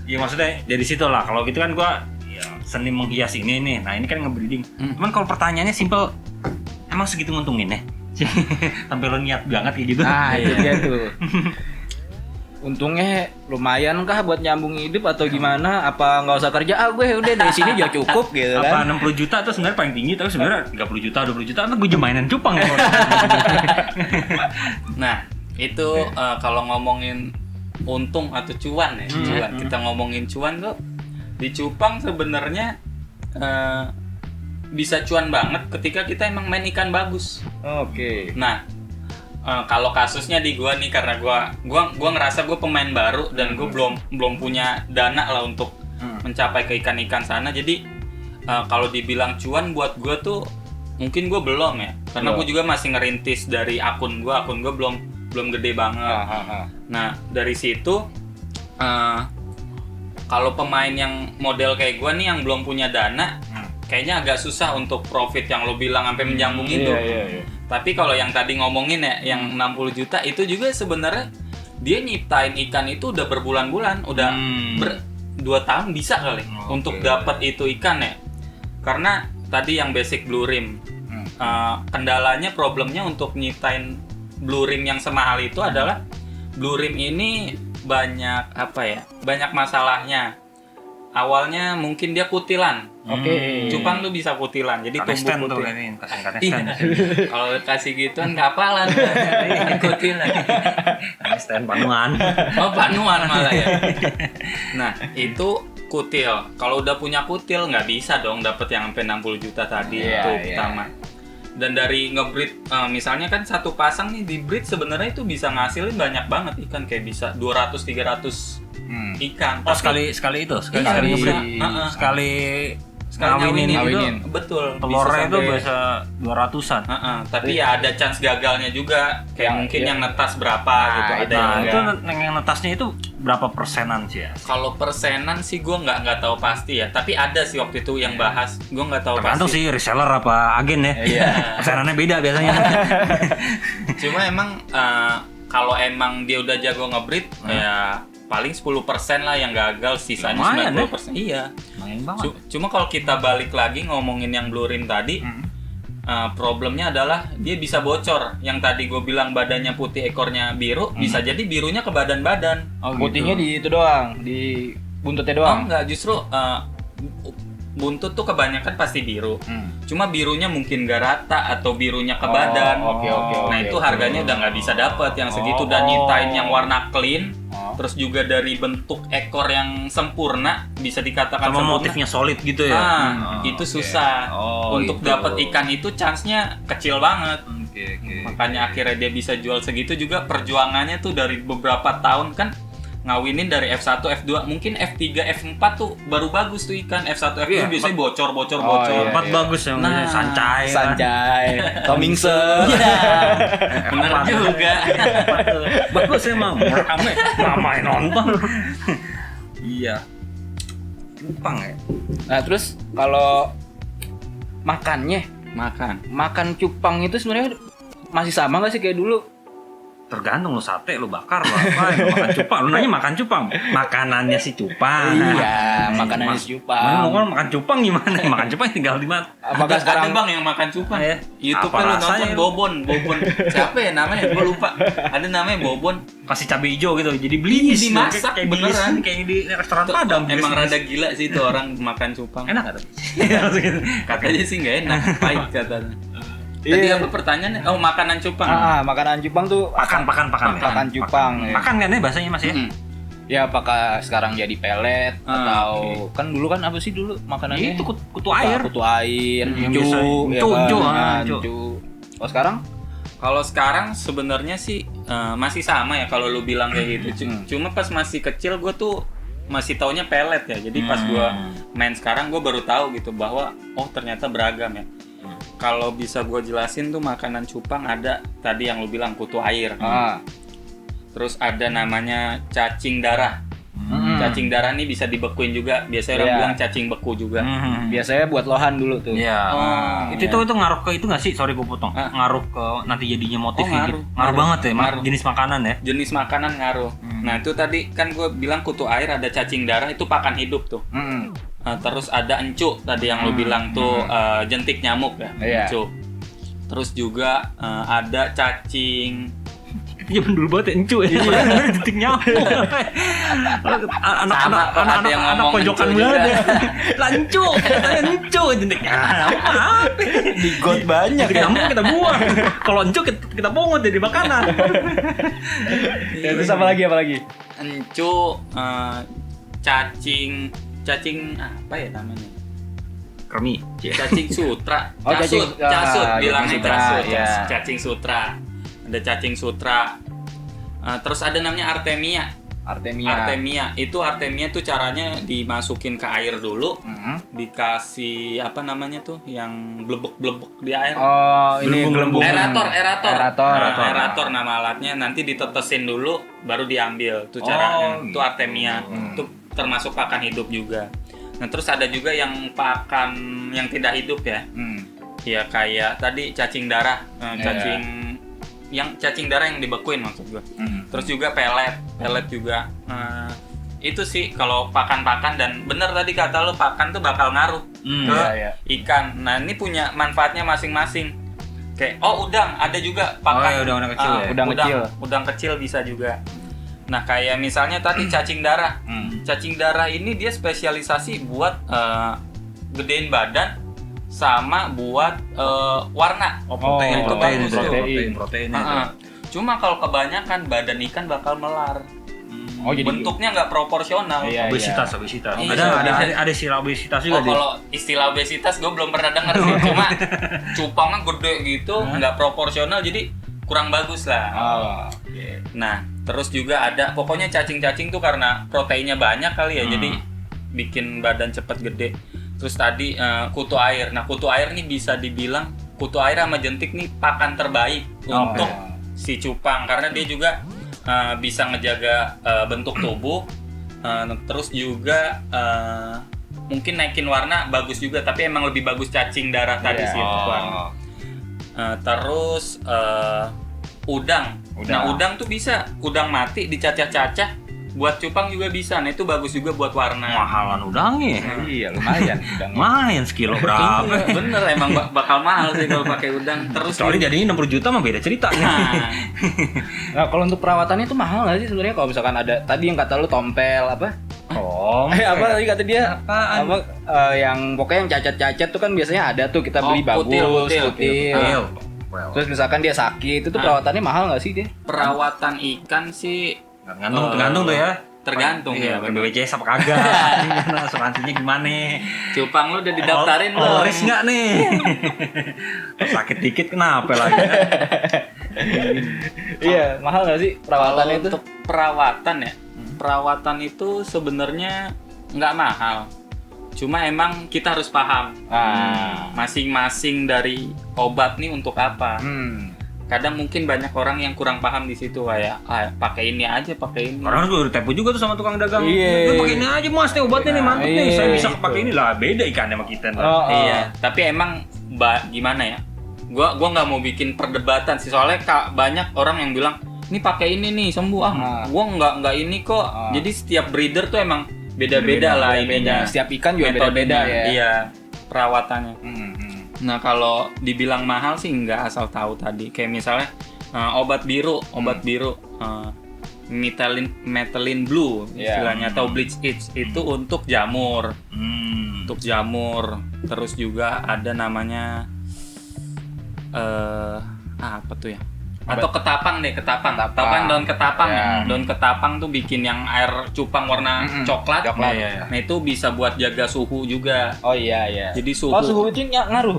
[SPEAKER 1] Ya maksudnya dari situ lah. Kalau gitu kan gue seni menghias ini nih. Nah ini kan ngebreeding. Cuman kalau pertanyaannya simple, emang segitu nguntunginnya? Sampai lo niat banget kayak gitu.
[SPEAKER 2] Itu dia tuh. Untungnya lumayan kah buat nyambung hidup atau gimana? Apa nggak usah kerja? Gue udah dari sini juga cukup gitu kan.
[SPEAKER 1] Apa 60 juta tuh sebenarnya paling tinggi, tapi sebenarnya 30 juta, 20 juta kan gue mainan cupang.
[SPEAKER 3] Nah, itu kalau ngomongin untung atau cuan ya, cuan. Kita ngomongin cuan tuh di cupang sebenarnya bisa cuan banget ketika kita emang main ikan bagus. Nah, kalau kasusnya di gua nih, karena gua ngerasa gua pemain baru dan gua belum punya dana lah untuk mencapai ke ikan-ikan sana. Jadi kalau dibilang cuan buat gua tuh mungkin gua belum ya, karena gua juga masih ngerintis dari akun gua belum gede banget. Nah dari situ kalau pemain yang model kayak gua nih yang belum punya dana, kayaknya agak susah untuk profit yang lo bilang sampai menjambung itu. Tapi kalau yang tadi ngomongin ya, yang 60 juta itu juga sebenarnya dia nyiptain ikan itu udah berbulan-bulan, udah 2 tahun bisa kali untuk dapat itu ikan ya. Karena tadi yang basic blue rim, kendalanya problemnya untuk nyiptain blue rim yang semahal itu adalah blue rim ini banyak masalahnya. awalnya mungkin dia kutilan.
[SPEAKER 2] Oke.
[SPEAKER 3] Cupang tuh bisa kutilan, jadi
[SPEAKER 1] Kanesten
[SPEAKER 3] tumbuh
[SPEAKER 1] tuh
[SPEAKER 3] kutil.
[SPEAKER 1] ini,
[SPEAKER 3] Iya.
[SPEAKER 1] kanesten.
[SPEAKER 3] Kalau kasih gituan kapalan, ini kutilan.
[SPEAKER 1] Kanesten panuan.
[SPEAKER 3] Oh, panuan malah ya. Nah, itu kutil. Kalau udah punya kutil nggak bisa dong dapat yang sampai 60 juta tadi
[SPEAKER 2] Iya,
[SPEAKER 3] itu
[SPEAKER 2] iya.
[SPEAKER 3] pertama. Dan dari ngebreed, misalnya kan satu pasang nih di breed sebenarnya itu bisa ngasilin banyak banget ikan, kayak bisa 200-300 ikan.
[SPEAKER 1] Oh,
[SPEAKER 3] Tapi-
[SPEAKER 1] sekali itu, sekali
[SPEAKER 3] Iya,
[SPEAKER 1] sekali
[SPEAKER 3] bisa.
[SPEAKER 1] ngebreed.
[SPEAKER 3] Heeh.
[SPEAKER 1] Sekali
[SPEAKER 3] Ngawinin
[SPEAKER 2] ngawinin.
[SPEAKER 3] itu betul.
[SPEAKER 1] telurnya itu
[SPEAKER 3] sampai-
[SPEAKER 1] bisa 200-an.
[SPEAKER 3] Heeh, tapi ya ada chance gagalnya juga, kayak
[SPEAKER 2] Ya,
[SPEAKER 3] mungkin
[SPEAKER 2] iya.
[SPEAKER 3] yang netas berapa gitu, ada yang
[SPEAKER 1] Nah, itu
[SPEAKER 3] enggak.
[SPEAKER 1] yang netasnya itu berapa persenan sih ya?
[SPEAKER 3] Kalau persenan sih gue nggak tahu pasti ya, tapi ada sih waktu itu yang bahas, gue nggak tahu
[SPEAKER 1] Tergantung
[SPEAKER 3] pasti.
[SPEAKER 1] sih reseller apa agen ya.
[SPEAKER 2] Iya.
[SPEAKER 1] Persenannya beda biasanya.
[SPEAKER 3] Cuma emang kalau emang dia udah jago ngebreed, ya paling 10% lah yang gagal, sisanya
[SPEAKER 1] Lumayan,
[SPEAKER 3] 90%. Iya.
[SPEAKER 1] Main banget.
[SPEAKER 3] Cuma kalau kita balik lagi ngomongin yang blue rim tadi, problemnya adalah dia bisa bocor. Yang tadi gue bilang badannya putih, ekornya biru, bisa jadi birunya ke badan-badan.
[SPEAKER 2] Oh, putihnya di itu doang, di buntutnya
[SPEAKER 3] Oh
[SPEAKER 2] doang.
[SPEAKER 3] enggak, justru buntut tuh kebanyakan pasti biru. Cuma birunya mungkin gak rata atau birunya ke badan.
[SPEAKER 2] oke.
[SPEAKER 3] Nah itu harganya udah nggak bisa dapat yang segitu, dan nyiptain yang warna clean. Terus juga dari bentuk ekor yang sempurna, bisa dikatakan
[SPEAKER 1] Sama
[SPEAKER 3] sempurna.
[SPEAKER 1] motifnya solid gitu ya.
[SPEAKER 3] Itu susah.
[SPEAKER 1] Oh,
[SPEAKER 3] Untuk
[SPEAKER 1] gitu.
[SPEAKER 3] dapat ikan itu chance-nya kecil banget.
[SPEAKER 1] Oke.
[SPEAKER 3] Makanya akhirnya dia bisa jual segitu, juga perjuangannya tuh dari beberapa tahun kan, ngawinin dari F1, F2, mungkin F3, F4 tuh baru bagus tuh ikan. F1, F2
[SPEAKER 1] Iya,
[SPEAKER 3] biasanya bocor.
[SPEAKER 2] iya.
[SPEAKER 1] Empat bagus ya,
[SPEAKER 3] Nah,
[SPEAKER 1] sancai.
[SPEAKER 2] Sanjay, Tomingse.
[SPEAKER 3] Bener juga.
[SPEAKER 1] Bagus emang, rame, ramai nonton. Iya. Cupang ya.
[SPEAKER 2] Nah, terus kalau makannya,
[SPEAKER 3] Makan.
[SPEAKER 2] cupang itu sebenarnya masih sama nggak sih kayak dulu?
[SPEAKER 1] Tergantung lu sate, lu bakar, lu apa, lu makan cupang. Lu nanya makan cupang, makanannya si cupang.
[SPEAKER 2] Iya, makanannya si cupang.
[SPEAKER 1] Mau kan makan cupang gimana? Makan cupang tinggal di mana?
[SPEAKER 2] Apakah
[SPEAKER 3] Ada
[SPEAKER 2] sekarang
[SPEAKER 3] bang yang makan cupang
[SPEAKER 1] Ya.
[SPEAKER 3] YouTube
[SPEAKER 1] Apa
[SPEAKER 3] lu
[SPEAKER 1] rasanya
[SPEAKER 3] nonton
[SPEAKER 1] lu?
[SPEAKER 3] Bobon. Siapa ya namanya? Gue lupa. Ada namanya Bobon.
[SPEAKER 1] Kasih cabai hijau gitu, jadi beli
[SPEAKER 3] Iya, dimasak beneran.
[SPEAKER 1] kayak di restoran
[SPEAKER 3] Tuh,
[SPEAKER 1] Padang.
[SPEAKER 3] emang
[SPEAKER 1] bilis-bilis.
[SPEAKER 3] rada gila sih tuh orang makan cupang.
[SPEAKER 1] Enak atau?
[SPEAKER 3] Katanya sih nggak enak, pahit katanya. Tadi
[SPEAKER 2] Iya.
[SPEAKER 3] apa pertanyaannya? Oh, makanan cupang.
[SPEAKER 2] Makanan cupang tuh
[SPEAKER 1] Pakan.
[SPEAKER 2] Makan cupang, ya.
[SPEAKER 1] Makan kan ya bahasanya Mas ya?
[SPEAKER 3] Mm.
[SPEAKER 2] ya apakah sekarang jadi pelet atau
[SPEAKER 3] oke.
[SPEAKER 2] kan dulu kan apa sih dulu makanannya?
[SPEAKER 1] Itu kutu air.
[SPEAKER 2] Kutu air,
[SPEAKER 1] Yang
[SPEAKER 2] cu,
[SPEAKER 1] biasa-
[SPEAKER 2] ya
[SPEAKER 1] cu,
[SPEAKER 2] kan?
[SPEAKER 1] cu,
[SPEAKER 2] Nah,
[SPEAKER 1] cu.
[SPEAKER 2] cu. Oh sekarang?
[SPEAKER 3] Kalau sekarang sebenarnya sih masih sama ya kalau lu bilang kayak gitu. Cuma pas masih kecil gue tuh masih taunya pelet ya. Jadi pas gue main sekarang gue baru tahu gitu bahwa oh ternyata beragam ya. Kalau bisa gue jelasin tuh makanan cupang ada tadi yang lu bilang kutu air. Terus ada namanya cacing darah. Cacing darah nih bisa dibekuin juga. Biasanya orang
[SPEAKER 2] Iya.
[SPEAKER 3] bilang cacing beku juga.
[SPEAKER 2] Biasanya buat lohan dulu tuh.
[SPEAKER 1] Iya.
[SPEAKER 3] Oh,
[SPEAKER 1] itu ngaruh ke itu nggak sih? Sorry gue potong. Ngaruh ke nanti jadinya motif
[SPEAKER 3] Oh,
[SPEAKER 1] gitu.
[SPEAKER 3] ngaruh.
[SPEAKER 1] Ngaruh banget ya,
[SPEAKER 3] Ngaruh.
[SPEAKER 1] jenis makanan ya.
[SPEAKER 3] Jenis makanan ngaruh. Nah itu tadi kan gue bilang kutu air, ada cacing darah, itu pakan hidup tuh. Terus ada encu tadi yang lu bilang tuh jentik nyamuk ya,
[SPEAKER 2] Iya.
[SPEAKER 3] encu. Terus juga ada cacing.
[SPEAKER 1] Iya dulu banget ya, encu ya. Detik nyamuk.
[SPEAKER 3] Ada yang
[SPEAKER 1] Anak
[SPEAKER 3] ngomong
[SPEAKER 1] pojokan
[SPEAKER 3] encu
[SPEAKER 1] banget
[SPEAKER 3] juga.
[SPEAKER 1] ya. Lancu, katanya encu detik nyamuk. Apa?
[SPEAKER 2] Di got banyak
[SPEAKER 1] Detik
[SPEAKER 2] ya.
[SPEAKER 1] nyamuk kita buang. Kalau encu kita pungut jadi makanan.
[SPEAKER 2] Ya, terus apa lagi?
[SPEAKER 3] Encu, cacing apa ya namanya?
[SPEAKER 1] Kremi.
[SPEAKER 3] Cacing sutra.
[SPEAKER 2] Oh,
[SPEAKER 3] Casut,
[SPEAKER 2] cacing-
[SPEAKER 3] casut
[SPEAKER 2] ah,
[SPEAKER 3] bilangnya
[SPEAKER 2] cacing sutra,
[SPEAKER 3] casut.
[SPEAKER 2] iya.
[SPEAKER 3] Cacing sutra. Ada cacing sutra. Terus ada namanya Artemia. Artemia tuh caranya dimasukin ke air dulu, dikasih apa namanya tuh yang blebek di air.
[SPEAKER 2] Oh, ini
[SPEAKER 1] Gelembung.
[SPEAKER 2] gelembung.
[SPEAKER 3] Aerator nama alatnya, nanti ditetesin dulu baru diambil. Itu caranya. Itu Artemia. Itu termasuk pakan hidup juga. Nah, terus ada juga yang pakan yang tidak hidup ya. Ya kayak tadi cacing darah, cacing darah yang dibekuin maksud gua. Terus juga pelet juga. Itu sih kalau pakan-pakan, dan bener tadi kata lo pakan tuh bakal ngaruh ke ikan. Nah ini punya manfaatnya masing-masing. Kayak udang ada juga pakan.
[SPEAKER 1] Oh, iya, udang kecil ya.
[SPEAKER 2] Udang kecil.
[SPEAKER 3] Udang kecil bisa juga. Nah, kayak misalnya tadi cacing darah. Cacing darah ini dia spesialisasi buat gedein badan sama buat warna.
[SPEAKER 1] Protein.
[SPEAKER 3] Cuma kalau kebanyakan badan ikan bakal melar.
[SPEAKER 2] Oh, jadi
[SPEAKER 3] bentuknya nggak proporsional.
[SPEAKER 2] Iya.
[SPEAKER 1] Obesitas.
[SPEAKER 3] Iya.
[SPEAKER 1] Ada istilah obesitas juga deh.
[SPEAKER 3] Kalau istilah obesitas gue belum pernah dengar sih. Cuma cupangnya gede gitu, nggak proporsional, jadi kurang bagus lah.
[SPEAKER 2] Okay.
[SPEAKER 3] Nah, terus juga ada, pokoknya cacing-cacing tuh karena proteinnya banyak kali ya, jadi bikin badan cepet gede. Terus tadi kutu air. Nah, kutu air nih bisa dibilang kutu air sama jentik nih pakan terbaik untuk si cupang karena dia juga bisa ngejaga bentuk tubuh, terus juga mungkin naikin warna bagus juga, tapi emang lebih bagus cacing darah tadi sih untuk warna. Terus udang. Nah, udang tuh bisa udang mati dicacah-cacah buat cupang juga bisa. Nah, itu bagus juga buat warna.
[SPEAKER 1] Mahalan udangnya.
[SPEAKER 2] Iya, lumayan udang.
[SPEAKER 1] Lumayan sekilo berapa?
[SPEAKER 3] Iya, bener emang bakal mahal sih kalau pakai udang. Terus
[SPEAKER 1] Kecuali jadinya 60 juta mah beda cerita.
[SPEAKER 2] Nah, kalau untuk perawatannya itu mahal nggak sih sebenarnya? Kalau misalkan ada tadi yang kata lu tompel apa? Apa tadi kata dia?
[SPEAKER 1] Apaan?
[SPEAKER 2] Apa yang pokoknya yang cacat-cacat tuh kan biasanya ada tuh kita beli bagus,
[SPEAKER 3] kutil.
[SPEAKER 2] Terus misalkan dia sakit, itu perawatannya mahal nggak sih dia?
[SPEAKER 3] perawatan ikan sih
[SPEAKER 1] Tergantung tuh ya.
[SPEAKER 3] tergantung
[SPEAKER 1] Iya,
[SPEAKER 3] ya.
[SPEAKER 1] BPJS apa kagak? Gimana asuransinya gimana?
[SPEAKER 3] Cupang lu udah didaftarin
[SPEAKER 1] Oh,
[SPEAKER 3] belum?
[SPEAKER 1] risk nggak nih? Sakit dikit kenapa lagi?
[SPEAKER 2] Iya, mahal nggak sih perawatannya itu?
[SPEAKER 3] Untuk perawatan ya, perawatan itu sebenarnya nggak mahal. Cuma emang kita harus paham masing-masing dari obat nih untuk apa. Kadang mungkin banyak orang yang kurang paham di situ kayak pakai ini aja, pakai ini.
[SPEAKER 1] Orang gue ditepu juga tuh sama tukang dagang.
[SPEAKER 2] Iya.
[SPEAKER 1] Lu pakai ini aja mas, nih obatnya nih mantep nih. Saya bisa pakai ini lah, beda ikannya sama kita.
[SPEAKER 3] Iya, tapi emang gimana ya? Gua nggak mau bikin perdebatan sih, soalnya banyak orang yang bilang ini pakai ini nih sembuh gua nggak ini kok. Jadi setiap breeder tuh emang beda-beda lah ininya.
[SPEAKER 2] Setiap ikan juga beda-beda ya.
[SPEAKER 3] Iya, perawatannya. Nah, kalau dibilang mahal sih nggak asal tahu tadi. Kayak misalnya obat biru, methylene blue istilahnya, atau bleach itch itu untuk jamur. Untuk jamur. Terus juga ada namanya apa tuh ya? Atau ketapang deh, ketapang. Tahu kan daun ketapang ya? Daun ketapang tuh bikin yang air cupang warna coklat.
[SPEAKER 1] Iya.
[SPEAKER 3] Nah, itu bisa buat jaga suhu juga.
[SPEAKER 2] Oh iya.
[SPEAKER 3] Jadi suhu.
[SPEAKER 2] Oh, suhu itu ngaruh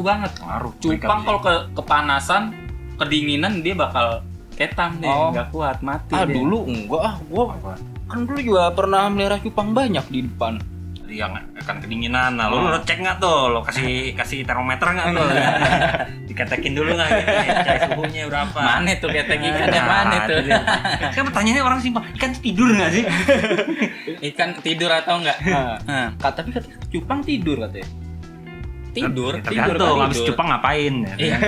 [SPEAKER 3] Banget. Cupang kalau kepanasan, kedinginan dia bakal ketang deh, nggak kuat, mati deh.
[SPEAKER 2] Dulu enggak gua kan dulu juga pernah melihara cupang banyak di depan.
[SPEAKER 1] Yang akan kedinginan. Nah, lu cek nggak tuh? Lo kasih termometer nggak tuh? Diketekin dulu nggak? Cek suhunya berapa?
[SPEAKER 3] Mana tuh ketek ikan yang mana tuh?
[SPEAKER 1] Kan pertanyaannya orang simpel. Ikan tidur nggak sih?
[SPEAKER 3] Ikan tidur atau enggak?
[SPEAKER 2] Tapi katanya cupang tidur katanya.
[SPEAKER 3] Tidur
[SPEAKER 1] tergantung habis cupang ngapain ya?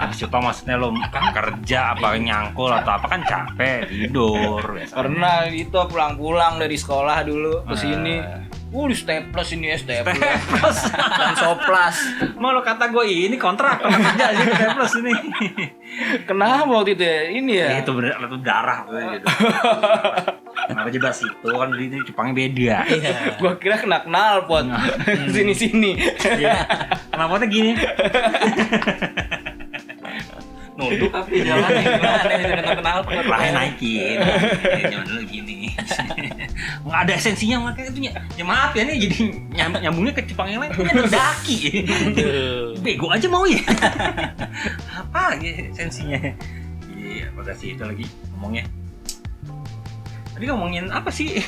[SPEAKER 1] Habis cupang maksudnya lo kerja apa nyangkul atau apa kan capek tidur biasanya.
[SPEAKER 2] Pernah itu pulang dari sekolah dulu ke sini. Di staples ini ya, staples. Dan soplas.
[SPEAKER 1] Mau lo kata gue ini kontrak kerja sih staples ini.
[SPEAKER 2] Kenapa waktu itu ya? Ini ya?
[SPEAKER 1] Itu bener, itu darah gitu. Kenapa jebas itu kan ini cupangnya beda.
[SPEAKER 2] Gua kira kena knalpot. Sini.
[SPEAKER 1] Kenapa tuh gini?
[SPEAKER 3] Nunduk tapi jalannya gimana? Knalpot.
[SPEAKER 1] Lahir naikin. Jangan dulu gini. Nggak ada esensinya makanya itu ya maaf ya nih jadi nyambungnya ke cupang yang lain ini ada daki. Bego aja mau ya. Apa ya esensinya? Iya, pada sih itu lagi ngomongnya. Tadi ngomongin apa sih?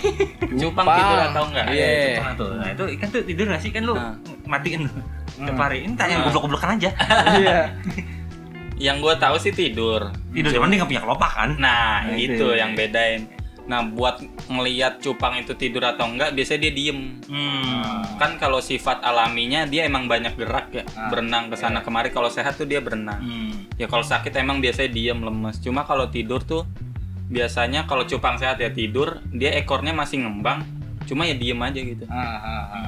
[SPEAKER 3] Cupang tidur atau enggak?
[SPEAKER 1] Iya, cupang tuh. Nah, itu ikan tuh tidur nggak sih? Kan lu matiin tiap hari. Ini tanya goblok-goblokan aja.
[SPEAKER 2] Iya.
[SPEAKER 3] Yang gue tahu sih tidur.
[SPEAKER 1] Cuman dia nggak punya kelopak kan?
[SPEAKER 3] Nah, itu yang bedain. Nah, buat ngelihat cupang itu tidur atau enggak, biasanya dia diem. Kan kalau sifat alaminya dia emang banyak gerak ya, berenang ke sana kemari. Kalau sehat tuh dia berenang. Ya kalau sakit emang biasanya diem, lemes. Cuma kalau tidur tuh biasanya kalau cupang sehat ya tidur, dia ekornya masih ngembang, cuma ya diem aja gitu.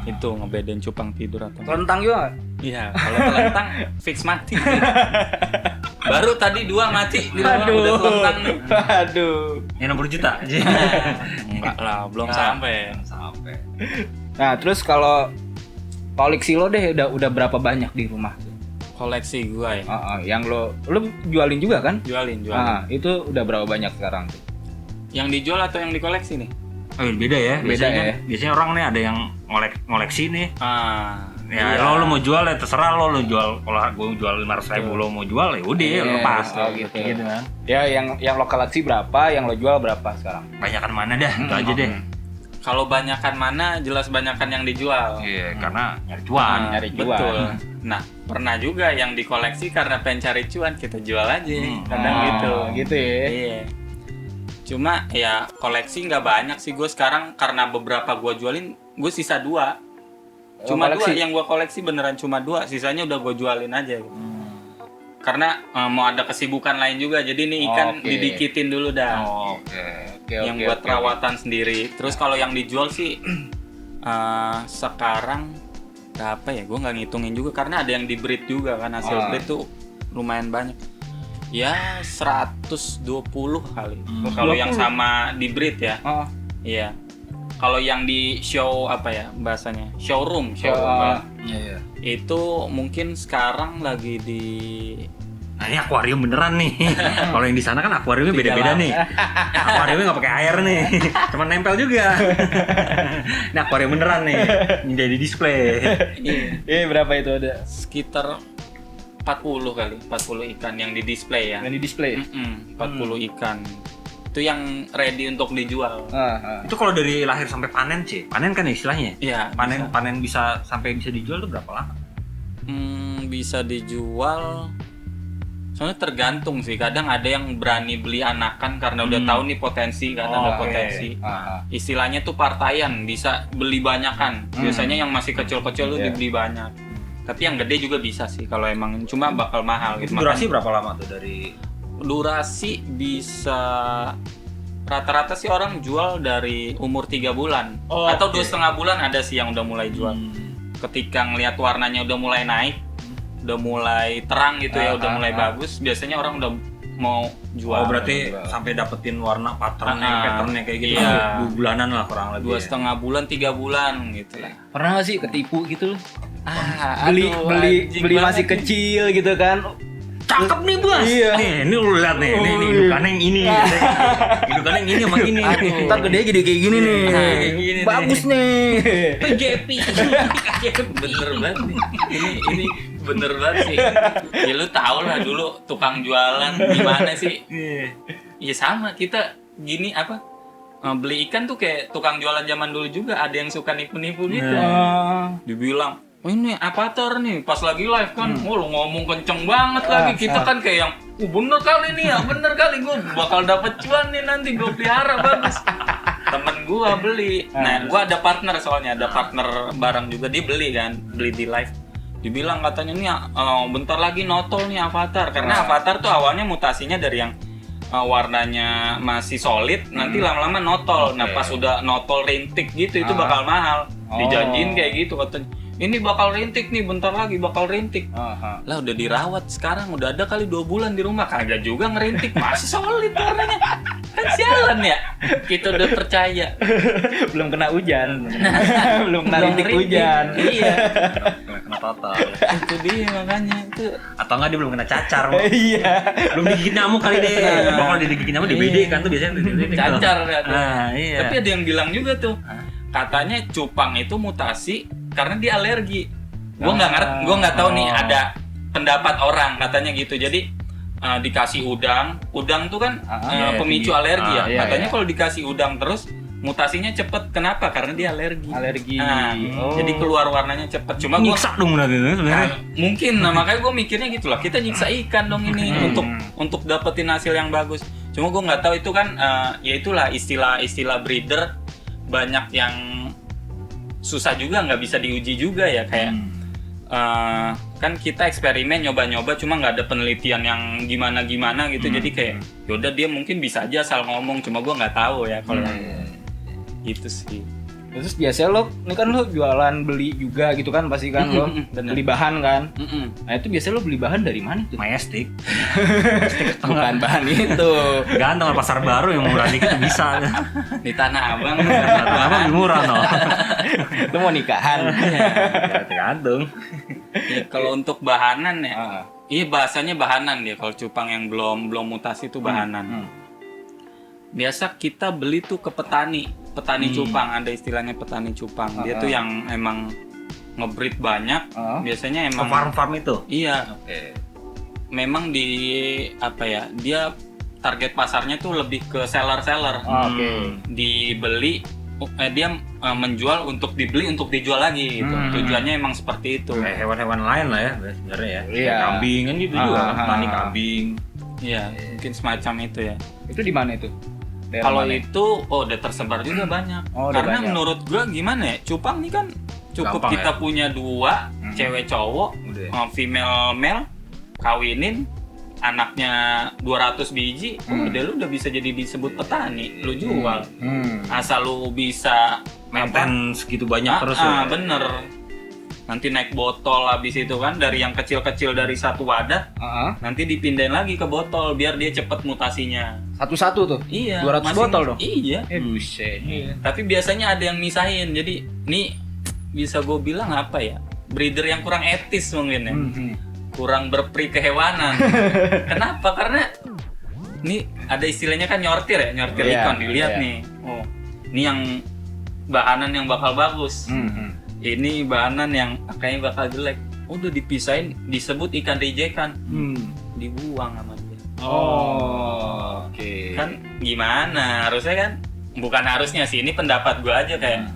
[SPEAKER 3] Itu ngebedain cupang tidur atau
[SPEAKER 2] Telentang juga.
[SPEAKER 3] iya, kalau telentang fix mati. Baru tadi 2 mati di rumah udah telentang nih.
[SPEAKER 2] Aduh.
[SPEAKER 1] Yang 60 juta.
[SPEAKER 3] Enggak lah, belum sampai.
[SPEAKER 2] Nah, terus kalau koleksi lo deh udah berapa banyak di rumah?
[SPEAKER 3] Koleksi gua ya.
[SPEAKER 2] Yang lo jualin juga kan?
[SPEAKER 3] Jualin.
[SPEAKER 2] Itu udah berapa banyak sekarang tuh?
[SPEAKER 3] Yang dijual atau yang dikoleksi nih?
[SPEAKER 1] Oh, beda ya.
[SPEAKER 2] Beda ya.
[SPEAKER 1] Biasanya orang nih ada yang ngoleksi nih. Ya
[SPEAKER 3] iya.
[SPEAKER 1] lo mau jual ya terserah lo jual. Kalau gue jual 500.000 lo mau jual ya udah lepas.
[SPEAKER 2] Gitu.
[SPEAKER 1] Gitu kan.
[SPEAKER 2] Ya yang lo koleksi berapa, yang lo jual berapa sekarang?
[SPEAKER 1] Banyakan mana dah, itu aja deh.
[SPEAKER 3] Kalau banyakan mana, jelas banyakan yang dijual.
[SPEAKER 1] Iya, karena nyari cuan.
[SPEAKER 2] Nyari cuan.
[SPEAKER 3] Betul. Nah, pernah juga yang dikoleksi karena pengen cari cuan, kita jual aja. Kadang gitu.
[SPEAKER 2] Gitu ya.
[SPEAKER 3] Iya. Cuma ya koleksi nggak banyak sih gue sekarang, karena beberapa gue jualin, gue sisa 2. Cuma 2 yang gue koleksi beneran cuma 2, sisanya udah gue jualin aja. Gitu. Karena mau ada kesibukan lain juga, jadi nih ikan didikitin dulu dah. Yang buat perawatan sendiri. Terus kalau yang dijual sih sekarang berapa ya? Gue nggak ngitungin juga karena ada yang di breed juga kan, hasil breed tuh lumayan banyak. Ya 120 kali. Kalau yang sama di breed ya. Iya. Kalau yang di show apa ya bahasanya? Showroom.
[SPEAKER 1] Iya.
[SPEAKER 3] Itu mungkin sekarang lagi di
[SPEAKER 1] Nah ini akuarium beneran nih. Kalau yang di sana kan akuariumnya beda-beda nih. Akuariumnya nggak pakai air nih, cuma nempel juga. Ini akuarium beneran nih, ini jadi display.
[SPEAKER 2] Iya berapa itu ada?
[SPEAKER 3] sekitar 40 kali, 40 ikan yang di display ya.
[SPEAKER 2] Yang di display.
[SPEAKER 3] 40 ikan. Itu yang ready untuk dijual.
[SPEAKER 1] Itu kalau dari lahir sampai panen sih, panen kan istilahnya.
[SPEAKER 3] Iya.
[SPEAKER 1] Panen bisa sampai bisa dijual tuh berapa lama?
[SPEAKER 3] Bisa dijual. Soalnya tergantung sih. Kadang ada yang berani beli anakan karena udah tahu nih potensi kan, ada potensi. Istilahnya tuh partaian, bisa beli banyakan. Biasanya yang masih kecil-kecil tuh dibeli banyak. Tapi yang gede juga bisa sih kalau emang, cuma bakal mahal gitu.
[SPEAKER 1] Durasi berapa lama tuh dari?
[SPEAKER 3] Durasi bisa rata-rata sih orang jual dari umur 3 bulan atau 2,5 bulan ada sih yang udah mulai jual. Ketika ngelihat warnanya udah mulai naik, udah mulai terang gitu ya, udah mulai bagus, biasanya orang udah mau jual.
[SPEAKER 1] Oh berarti sampai dapetin warna patternnya kayak gitu.
[SPEAKER 3] Iya.
[SPEAKER 1] 2 bulanan lah kurang lebih.
[SPEAKER 3] 2,5 bulan, 3 bulan gitu lah.
[SPEAKER 2] Pernah nggak sih ketipu gitu loh?
[SPEAKER 3] Beli
[SPEAKER 2] masih kecil gitu kan?
[SPEAKER 1] Cakep nih bos. Iya. Nih, ini lu lihat nih, ini indukannya yang ini. Indukannya yang ini sama ini.
[SPEAKER 2] Ntar gede jadi kayak gini nih.
[SPEAKER 1] Kayak gini
[SPEAKER 2] Bagus nih.
[SPEAKER 1] PJP.
[SPEAKER 3] Bener banget nih. Ini bener banget sih. Ya lu tau lah dulu tukang jualan gimana sih. Iya sama, kita gini apa, beli ikan tuh kayak tukang jualan zaman dulu juga. Ada yang suka nipu-nipu gitu. Dibilang, oh ini avatar nih, pas lagi live kan, lu ngomong kenceng banget lagi. Kita kan kayak yang, bener kali nih ya, bener kali gue bakal dapet cuan nih nanti, gue pelihara bagus. Temen gue beli, nah gue ada partner soalnya, ada partner barang juga, dia beli kan, beli di live. Dibilang katanya nih, bentar lagi notol nih avatar, karena avatar tuh awalnya mutasinya dari yang warnanya masih solid, nanti lama-lama notol. Nah pas udah notol rintik gitu, itu bakal mahal. Dijanjiin kayak gitu katanya. Ini bakal rintik nih, bentar lagi bakal rintik. Lah udah dirawat sekarang, udah ada kali 2 bulan di rumah, kagak juga ngerintik, masih solid warnanya. Kan sialan ya, kita udah percaya.
[SPEAKER 2] Belum kena hujan. Belum kena rintik hujan.
[SPEAKER 3] Iya.
[SPEAKER 1] Kena total.
[SPEAKER 3] Itu dia makanya itu.
[SPEAKER 1] Atau enggak dia belum kena cacar.
[SPEAKER 2] Iya.
[SPEAKER 1] Belum digigit nyamuk kali deh. Kalau digigit nyamuk di BD kan tuh biasanya
[SPEAKER 3] Cacar ya.
[SPEAKER 1] Iya.
[SPEAKER 3] Tapi ada yang bilang juga tuh, katanya cupang itu mutasi karena dia alergi. Gue nggak tahu nih, ada pendapat orang katanya gitu. Jadi dikasih udang tuh kan pemicu alergi ya. Katanya kalau dikasih udang terus mutasinya cepet. Kenapa? Karena dia alergi. Jadi keluar warnanya cepet. Cuma gue
[SPEAKER 1] nyiksa dong berarti sebenarnya.
[SPEAKER 3] mungkin, makanya gue mikirnya gitu lah. Kita nyiksa ikan dong ini untuk dapetin hasil yang bagus. Cuma gue nggak tahu itu kan, ya itulah istilah breeder, banyak yang susah juga, nggak bisa diuji juga ya, kayak kan kita eksperimen nyoba-nyoba, cuma nggak ada penelitian yang gimana gitu. Jadi kayak yaudah dia mungkin bisa aja asal ngomong, cuma gue nggak tahu ya kalau gitu sih.
[SPEAKER 2] Terus biasanya lo, ini kan lo jualan beli juga gitu kan pasti kan lo
[SPEAKER 3] bener.
[SPEAKER 2] beli bahan kan.
[SPEAKER 3] Mm-mm.
[SPEAKER 2] Nah itu biasanya lo beli bahan dari mana tuh?
[SPEAKER 1] Majestic.
[SPEAKER 2] Bukan bahan itu.
[SPEAKER 1] Gantung pasar baru yang murah dikit bisa.
[SPEAKER 3] Di Tanah Abang.
[SPEAKER 1] Kenapa lebih murah no?
[SPEAKER 2] Lo mau nikahan?
[SPEAKER 1] Ya, tergantung.
[SPEAKER 3] Ya, kalau untuk bahanan ya,
[SPEAKER 2] Ah.
[SPEAKER 3] iya bahasanya bahanan dia. Kalau cupang yang belum mutasi itu bahanan. Biasa kita beli tuh ke petani cupang, ada istilahnya petani cupang. Dia tuh yang emang ngebreed banyak. Biasanya
[SPEAKER 1] Ke
[SPEAKER 3] emang
[SPEAKER 1] farm itu.
[SPEAKER 3] iya.
[SPEAKER 1] Oke.
[SPEAKER 3] Memang di apa ya? Dia target pasarnya tuh lebih ke seller-seller.
[SPEAKER 2] Oke.
[SPEAKER 3] Dibeli dia menjual untuk dibeli untuk dijual lagi gitu. Tujuannya emang seperti itu.
[SPEAKER 1] Kayak hewan-hewan lain lah ya sebenarnya ya.
[SPEAKER 2] Iya.
[SPEAKER 1] Kayak kambing kan gitu juga. Petani kambing.
[SPEAKER 3] Iya, mungkin semacam itu ya.
[SPEAKER 2] Itu di mana itu? Daerah
[SPEAKER 3] Kalau
[SPEAKER 2] mana?
[SPEAKER 3] itu udah tersebar juga banyak.
[SPEAKER 2] Oh, udah
[SPEAKER 3] Karena
[SPEAKER 2] banyak.
[SPEAKER 3] menurut gua gimana ya? Cupang nih kan cukup
[SPEAKER 1] Gampang
[SPEAKER 3] kita
[SPEAKER 1] ya?
[SPEAKER 3] punya 2, cewek cowok,
[SPEAKER 1] Udah.
[SPEAKER 3] female male, kawinin, anaknya 200 biji, udah bisa jadi disebut petani, lu jual. Asal lu bisa
[SPEAKER 1] Maintain segitu banyak terus ya.
[SPEAKER 3] bener. Nanti naik botol habis itu kan dari yang kecil-kecil dari satu wadah, nanti dipindahin lagi ke botol biar dia cepet mutasinya.
[SPEAKER 2] Satu-satu tuh?
[SPEAKER 3] Iya.
[SPEAKER 2] 200 botol dong?
[SPEAKER 3] Iya.
[SPEAKER 2] Buset.
[SPEAKER 3] Tapi biasanya ada yang misahin. Jadi nih bisa gue bilang apa ya? Breeder yang kurang etis mungkin ya. Kurang berperi kehewanan. Kenapa? Karena ini ada istilahnya kan nyortir ya, nyortir
[SPEAKER 2] Iya,
[SPEAKER 3] ikan. Dilihat
[SPEAKER 2] iya.
[SPEAKER 3] nih. Oh, ini yang bahanan yang bakal bagus. Ini bahanan yang kayaknya bakal jelek. Udah dipisahin, disebut ikan rejekan. Dibuang sama dia.
[SPEAKER 2] Oh, oke.
[SPEAKER 3] Kan gimana? Harusnya kan bukan harusnya sih, ini pendapat gue aja kayak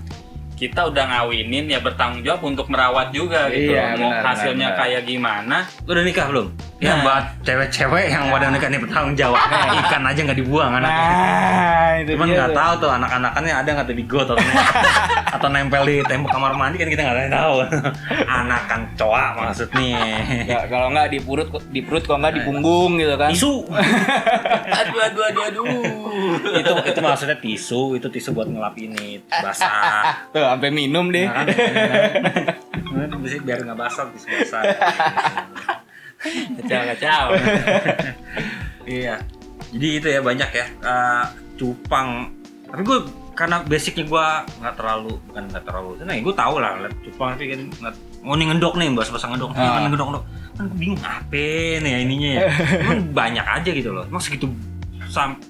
[SPEAKER 3] kita udah ngawinin ya bertanggung jawab untuk merawat juga gitu.
[SPEAKER 2] Iya,
[SPEAKER 3] Mau
[SPEAKER 2] benar,
[SPEAKER 3] hasilnya
[SPEAKER 2] benar.
[SPEAKER 3] kayak gimana?
[SPEAKER 1] Lu udah nikah belum? Ya
[SPEAKER 3] Nah.
[SPEAKER 1] buat cewek-cewek yang pada nikah nih bertanggung jawab. Ikan aja nggak dibuang anaknya.
[SPEAKER 2] Nah, itu
[SPEAKER 1] Cuman
[SPEAKER 2] dia
[SPEAKER 1] nggak
[SPEAKER 2] tuh.
[SPEAKER 1] tahu tuh anak-anakannya ada nggak tuh di got atau nempel di tembok kamar mandi kan kita nggak tahu. Anakan coa maksudnya.
[SPEAKER 2] Ya, kalau nggak di perut kalau nggak di punggung gitu kan.
[SPEAKER 1] Tisu.
[SPEAKER 3] Aduh.
[SPEAKER 1] itu maksudnya tisu, itu tisu buat ngelap ini basah.
[SPEAKER 2] Tuh, sampai minum deh.
[SPEAKER 1] Nah, kan, bisa biar nggak basah tisu basah.
[SPEAKER 3] Kacau.
[SPEAKER 1] Iya. Jadi itu ya banyak ya cupang. Tapi gue karena basicnya gue nggak terlalu. Nah, gue tahu lah liat cupang tapi kan mau nih ngedok nih bahasa ngedok. Ngedok. Kan gue bingung apa nih ya ininya ya. Cuman banyak aja gitu loh. Emang segitu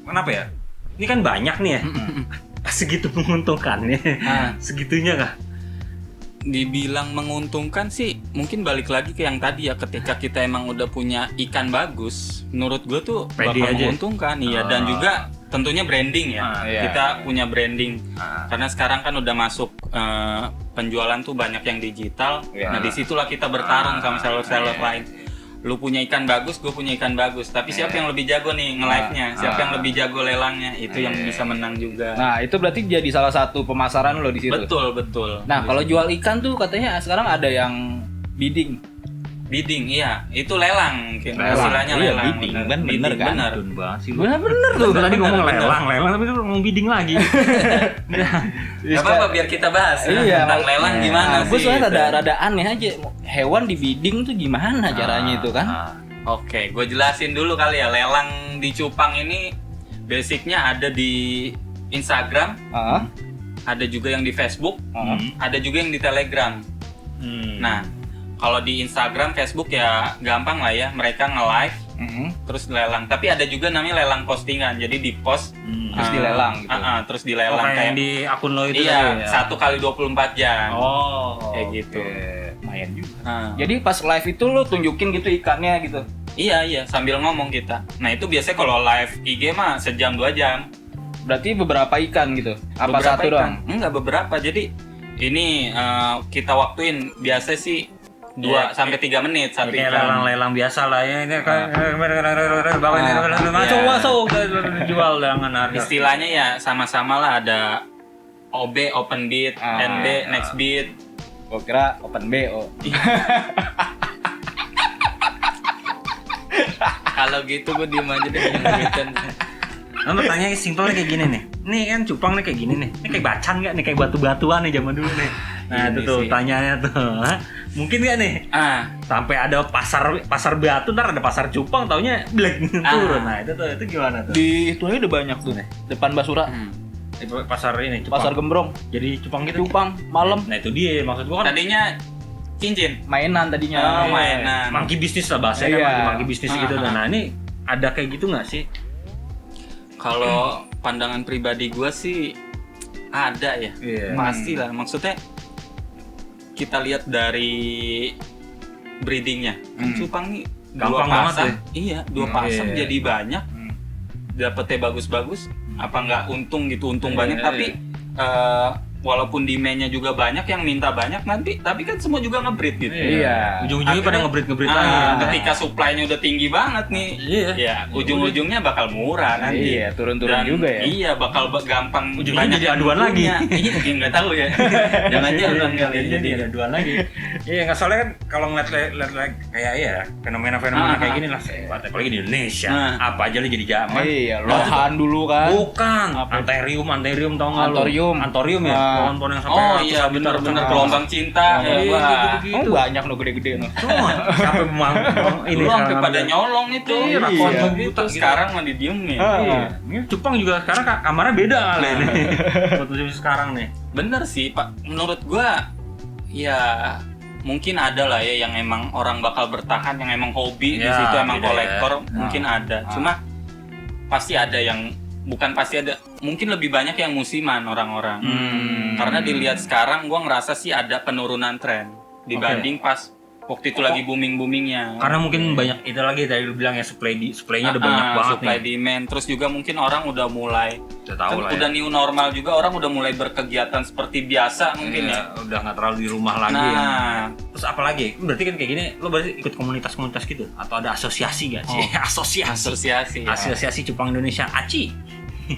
[SPEAKER 1] kenapa ya? Ini kan banyak nih ya. Segitu menguntungkannya. Segitunya kah?
[SPEAKER 3] Dibilang menguntungkan sih mungkin balik lagi ke yang tadi ya, ketika kita emang udah punya ikan bagus menurut gue tuh
[SPEAKER 1] Pede
[SPEAKER 3] bakal
[SPEAKER 1] aja.
[SPEAKER 3] menguntungkan. Iya, dan juga tentunya branding ya.
[SPEAKER 2] Iya.
[SPEAKER 3] Kita punya branding karena sekarang kan udah masuk penjualan tuh banyak yang digital.
[SPEAKER 2] Iya.
[SPEAKER 3] Nah disitulah kita bertarung sama seller-seller lain. Lu punya ikan bagus, gue punya ikan bagus, tapi siapa yang lebih jago nih nge-live-nya, siapa yang lebih jago lelangnya, itu yang bisa menang juga.
[SPEAKER 2] Nah, itu berarti jadi salah satu pemasaran lo di situ.
[SPEAKER 3] Betul.
[SPEAKER 2] Nah, kalau jual ikan tuh katanya sekarang ada yang bidding.
[SPEAKER 3] Bidding, iya, itu lelang mungkin.
[SPEAKER 2] Lelang.
[SPEAKER 3] Istilahnya
[SPEAKER 2] Iya,
[SPEAKER 3] lelang.
[SPEAKER 2] bidding.
[SPEAKER 3] Bener.
[SPEAKER 2] Bener kan?
[SPEAKER 3] Bener.
[SPEAKER 1] Dun banget sih lu.
[SPEAKER 2] Bener tuh.
[SPEAKER 1] Tadi ngomong
[SPEAKER 3] bener.
[SPEAKER 1] lelang tapi lu mau bidding lagi.
[SPEAKER 3] Gak apa-apa biar kita bahas
[SPEAKER 2] Iya,
[SPEAKER 3] tentang lelang gimana sih.
[SPEAKER 2] Gue soalnya
[SPEAKER 3] gitu.
[SPEAKER 2] rada aneh aja. Hewan di bidding tuh gimana caranya itu kan?
[SPEAKER 3] Oke, gue jelasin dulu kali ya. Lelang di cupang ini basicnya ada di Instagram, ada juga yang di Facebook, ada juga yang di Telegram. Nah, kalau di Instagram, Facebook ya gampang lah ya, mereka nge-live terus lelang. Tapi ada juga namanya lelang postingan, jadi di post
[SPEAKER 2] Terus dilelang gitu.
[SPEAKER 3] terus dilelang
[SPEAKER 1] Kayak
[SPEAKER 3] kayak
[SPEAKER 1] yang di akun lo itu
[SPEAKER 3] iya,
[SPEAKER 1] tadi ya.
[SPEAKER 3] 1 kali 24 jam.
[SPEAKER 1] Oh,
[SPEAKER 3] Kayak gitu.
[SPEAKER 2] Lumayan juga.
[SPEAKER 3] Nah,
[SPEAKER 2] Jadi pas live itu lo tunjukin gitu ikannya gitu.
[SPEAKER 3] iya, sambil ngomong kita. Nah, itu biasanya kalau live IG mah sejam 2 jam.
[SPEAKER 2] Berarti beberapa ikan gitu. Apa
[SPEAKER 3] Beberapa
[SPEAKER 2] satu
[SPEAKER 3] ikan.
[SPEAKER 2] doang?
[SPEAKER 3] Enggak, beberapa. Jadi ini kita waktuin biasa sih 2 sampai 3 menit satu
[SPEAKER 1] Kayak
[SPEAKER 3] ikan.
[SPEAKER 1] lelang-lelang biasa lah ya. Ini masuk jual dengan harga.
[SPEAKER 3] Istilahnya ya sama-sama lah, ada OB open bid, NB next bid.
[SPEAKER 2] Gue kira open BO.
[SPEAKER 3] Kalau gitu gue diem aja deh, yang duitan.
[SPEAKER 1] Nah, pertanyaan simpelnya kayak gini nih. Nih kan cupang nih kayak gini nih. Ini kayak bacan nggak nih, kayak batu-batuan nih zaman dulu nih. Nah
[SPEAKER 3] Ini
[SPEAKER 1] itu tuh
[SPEAKER 3] sih.
[SPEAKER 1] tanyanya tuh. Hah? Mungkin nggak nih? Sampai ada pasar batu, ntar ada pasar cupang, taunya black turun. Nah itu gimana tuh?
[SPEAKER 2] Di itu aja udah banyak tuh. Depan Basura.
[SPEAKER 1] Di pasar ini cupang.
[SPEAKER 2] Pasar Gembrong.
[SPEAKER 1] Jadi cupang gitu.
[SPEAKER 2] Cupang malam.
[SPEAKER 1] Nah itu dia maksud gua kan.
[SPEAKER 3] Tadinya cincin.
[SPEAKER 2] Mainan tadinya.
[SPEAKER 3] Oh, mainan.
[SPEAKER 1] Monkey bisnis lah bahasanya
[SPEAKER 2] Iya.
[SPEAKER 1] kan monkey bisnis gitu. Nah ini ada kayak gitu nggak sih?
[SPEAKER 3] Kalau pandangan pribadi gue sih ada ya,
[SPEAKER 1] Iya.
[SPEAKER 3] pasti lah. Maksudnya kita lihat dari breedingnya, kan cupang nih dua
[SPEAKER 1] Gampang banget
[SPEAKER 3] pasang,
[SPEAKER 1] ya.
[SPEAKER 3] iya dua pasang
[SPEAKER 1] Iya.
[SPEAKER 3] jadi banyak, dapetnya bagus-bagus, apa nggak untung gitu, untung
[SPEAKER 1] Iya,
[SPEAKER 3] banyak.
[SPEAKER 1] iya.
[SPEAKER 3] Tapi walaupun demand-nya juga banyak, yang minta banyak nanti, tapi kan semua juga nge-breed gitu.
[SPEAKER 2] Iya.
[SPEAKER 1] Ujung-ujungnya pada ngebreed lagi.
[SPEAKER 3] Ketika supply-nya udah tinggi banget nih,
[SPEAKER 1] Iya.
[SPEAKER 3] ya ujung-ujungnya bakal murah nanti.
[SPEAKER 2] Iya, turun-turun
[SPEAKER 3] Dan
[SPEAKER 2] juga ya.
[SPEAKER 3] Iya, bakal gampang
[SPEAKER 1] Ujungnya
[SPEAKER 3] banyak
[SPEAKER 1] jadi
[SPEAKER 3] yang
[SPEAKER 1] aduan lagi.
[SPEAKER 3] punya. Iya, mungkin nggak tahu ya. Jangan-jangan kali
[SPEAKER 1] jadi aduan lagi. Iya nggak soalnya kan kalau ngeliat kayak ya fenomena kayak gini lah. Apalagi di Indonesia,
[SPEAKER 3] Nah.
[SPEAKER 1] apa aja lah jadi zaman.
[SPEAKER 2] Iya, lohan dulu kan.
[SPEAKER 1] Bukan,
[SPEAKER 2] Apa?
[SPEAKER 1] anterium tau nggak lu?
[SPEAKER 2] Antorium.
[SPEAKER 1] Antorium ya, pohon-pohon yang sampai
[SPEAKER 3] Oh
[SPEAKER 1] ratusan
[SPEAKER 3] iya,
[SPEAKER 1] juta,
[SPEAKER 3] benar-benar
[SPEAKER 1] ratusan
[SPEAKER 3] gelombang cinta.
[SPEAKER 1] Iya,
[SPEAKER 3] Wah.
[SPEAKER 1] gitu-gitu.
[SPEAKER 2] Oh, banyak loh gede-gede loh.
[SPEAKER 1] Semua sampai ini
[SPEAKER 3] Dulu sampai
[SPEAKER 1] sekarang
[SPEAKER 3] pada
[SPEAKER 1] ambil.
[SPEAKER 3] nyolong itu.
[SPEAKER 1] Iya,
[SPEAKER 3] Ratusan
[SPEAKER 1] iya.
[SPEAKER 3] juta. Sekarang mah didiemin.
[SPEAKER 1] Iya. Ini cupang juga sekarang kamarnya beda kali ini. Buat musim sekarang nih.
[SPEAKER 3] Bener sih, Pak. Menurut gua ya mungkin ada lah ya yang emang orang bakal bertahan, yang emang hobi di
[SPEAKER 1] Ya,
[SPEAKER 3] situ, emang
[SPEAKER 1] beda
[SPEAKER 3] kolektor,
[SPEAKER 1] ya.
[SPEAKER 3] mungkin ada. Cuma pasti ada yang bukan pasti ada, mungkin lebih banyak yang musiman orang-orang. Karena dilihat sekarang gua ngerasa sih ada penurunan tren dibanding pas waktu itu lagi booming-boomingnya.
[SPEAKER 1] Karena mungkin banyak itu lagi tadi lu bilang ya supply-nya udah banyak banget
[SPEAKER 3] supply
[SPEAKER 1] nih.
[SPEAKER 3] demand, terus juga mungkin orang udah mulai
[SPEAKER 1] Udah tahu
[SPEAKER 3] kan
[SPEAKER 1] lah
[SPEAKER 3] udah
[SPEAKER 1] ya.
[SPEAKER 3] new normal juga, orang udah mulai berkegiatan seperti biasa mungkin ya.
[SPEAKER 1] Udah nggak terlalu di rumah lagi.
[SPEAKER 3] Nah,
[SPEAKER 1] Ya. Terus apa lagi? Berarti kan kayak gini, lo berarti ikut komunitas-komunitas gitu atau ada asosiasi gak sih?
[SPEAKER 3] asosiasi ya.
[SPEAKER 1] Asosiasi Cupang Indonesia ACI.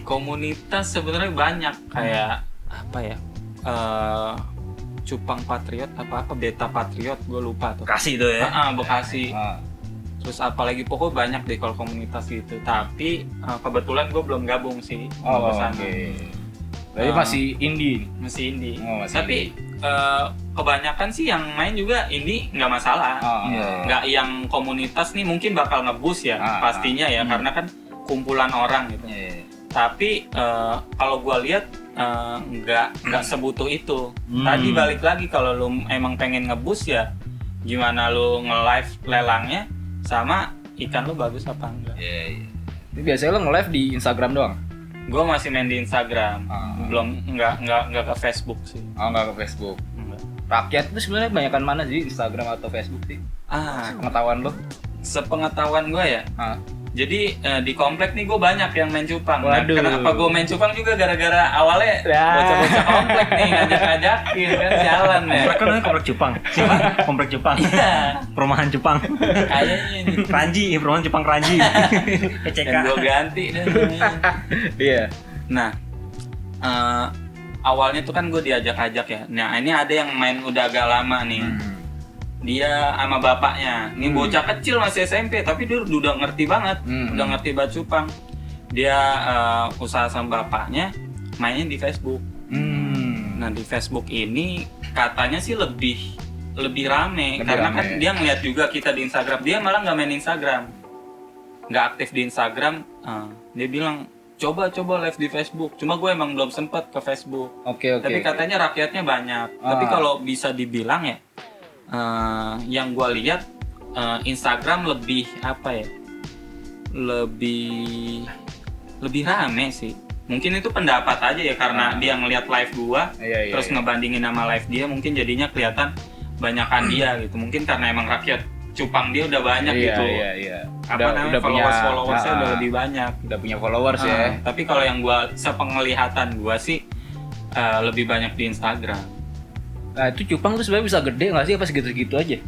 [SPEAKER 3] Komunitas sebenarnya banyak, kayak apa ya? Cupang Patriot apa Beta Patriot, gue lupa tuh.
[SPEAKER 1] Bekasi itu ya.
[SPEAKER 3] Bekasi. Terus apalagi pokoknya banyak deh kalau komunitas gitu. Tapi kebetulan gue belum gabung sih ke sana.
[SPEAKER 2] Berarti masih indie.
[SPEAKER 3] Masih indie.
[SPEAKER 2] Oh, masih
[SPEAKER 3] Tapi kebanyakan sih yang main juga indie nggak masalah. Nggak yang komunitas nih mungkin bakal nge-boost ya pastinya ya, karena kan kumpulan orang gitu. Tapi kalau gua lihat nggak sebutuh itu. Tadi balik lagi, kalau lu emang pengen nge-boost ya gimana lu nge-live lelangnya sama ikan lu bagus apa enggak.
[SPEAKER 2] Ini biasanya lo nge-live di Instagram doang?
[SPEAKER 3] Gua masih main di Instagram. Belum nggak ke Facebook sih.
[SPEAKER 2] Oh, nggak ke Facebook.
[SPEAKER 3] Enggak.
[SPEAKER 2] Rakyat itu sebenarnya kebanyakan mana sih, Instagram atau Facebook sih? Pengetahuan lo?
[SPEAKER 3] Sepengetahuan gua ya. Jadi di komplek nih gue banyak yang main cupang. Nah,
[SPEAKER 2] Waduh.
[SPEAKER 3] kenapa gue main cupang juga gara-gara awalnya bocah-bocah komplek nih ngajak-ngajakin kan jalan ya.
[SPEAKER 1] Komplek kan namanya komplek Cupang. Siapa? Komplek Cupang. Perumahan Cupang.
[SPEAKER 3] Kayaknya ini.
[SPEAKER 1] Kranji, perumahan Cupang Kranji. PCK.
[SPEAKER 3] Dan gue ganti deh.
[SPEAKER 2] Iya.
[SPEAKER 3] Nah, awalnya tuh kan gue diajak-ajak ya. Nah ini ada yang main udah agak lama nih. Dia sama bapaknya. Ini bocah kecil masih SMP, tapi dia udah ngerti banget. Udah ngerti banget cupang. Dia usaha sama bapaknya, mainnya di Facebook. Nah di Facebook ini katanya sih lebih rame, karena kan dia ngeliat juga kita di Instagram. Dia malah nggak main Instagram, nggak aktif di Instagram. Dia bilang coba live di Facebook. Cuma gue emang belum sempet ke Facebook.
[SPEAKER 2] Oke.
[SPEAKER 3] Tapi katanya rakyatnya banyak. Tapi kalau bisa dibilang ya, yang gue lihat Instagram lebih apa ya? Lebih rame sih. Mungkin itu pendapat aja ya, karena dia ngelihat live gua, terus ngebandingin sama live dia, mungkin jadinya kelihatan banyakan dia gitu. Mungkin karena emang rakyat cupang dia udah banyak gitu.
[SPEAKER 2] Iya.
[SPEAKER 3] Apa namanya, followersnya udah lebih banyak.
[SPEAKER 2] Udah punya followers ya.
[SPEAKER 3] Tapi kalau yang gua sepenglihatan gua sih lebih banyak di Instagram.
[SPEAKER 2] Nah itu cupang tuh sebenarnya bisa gede nggak sih, apa segitu-segitu aja?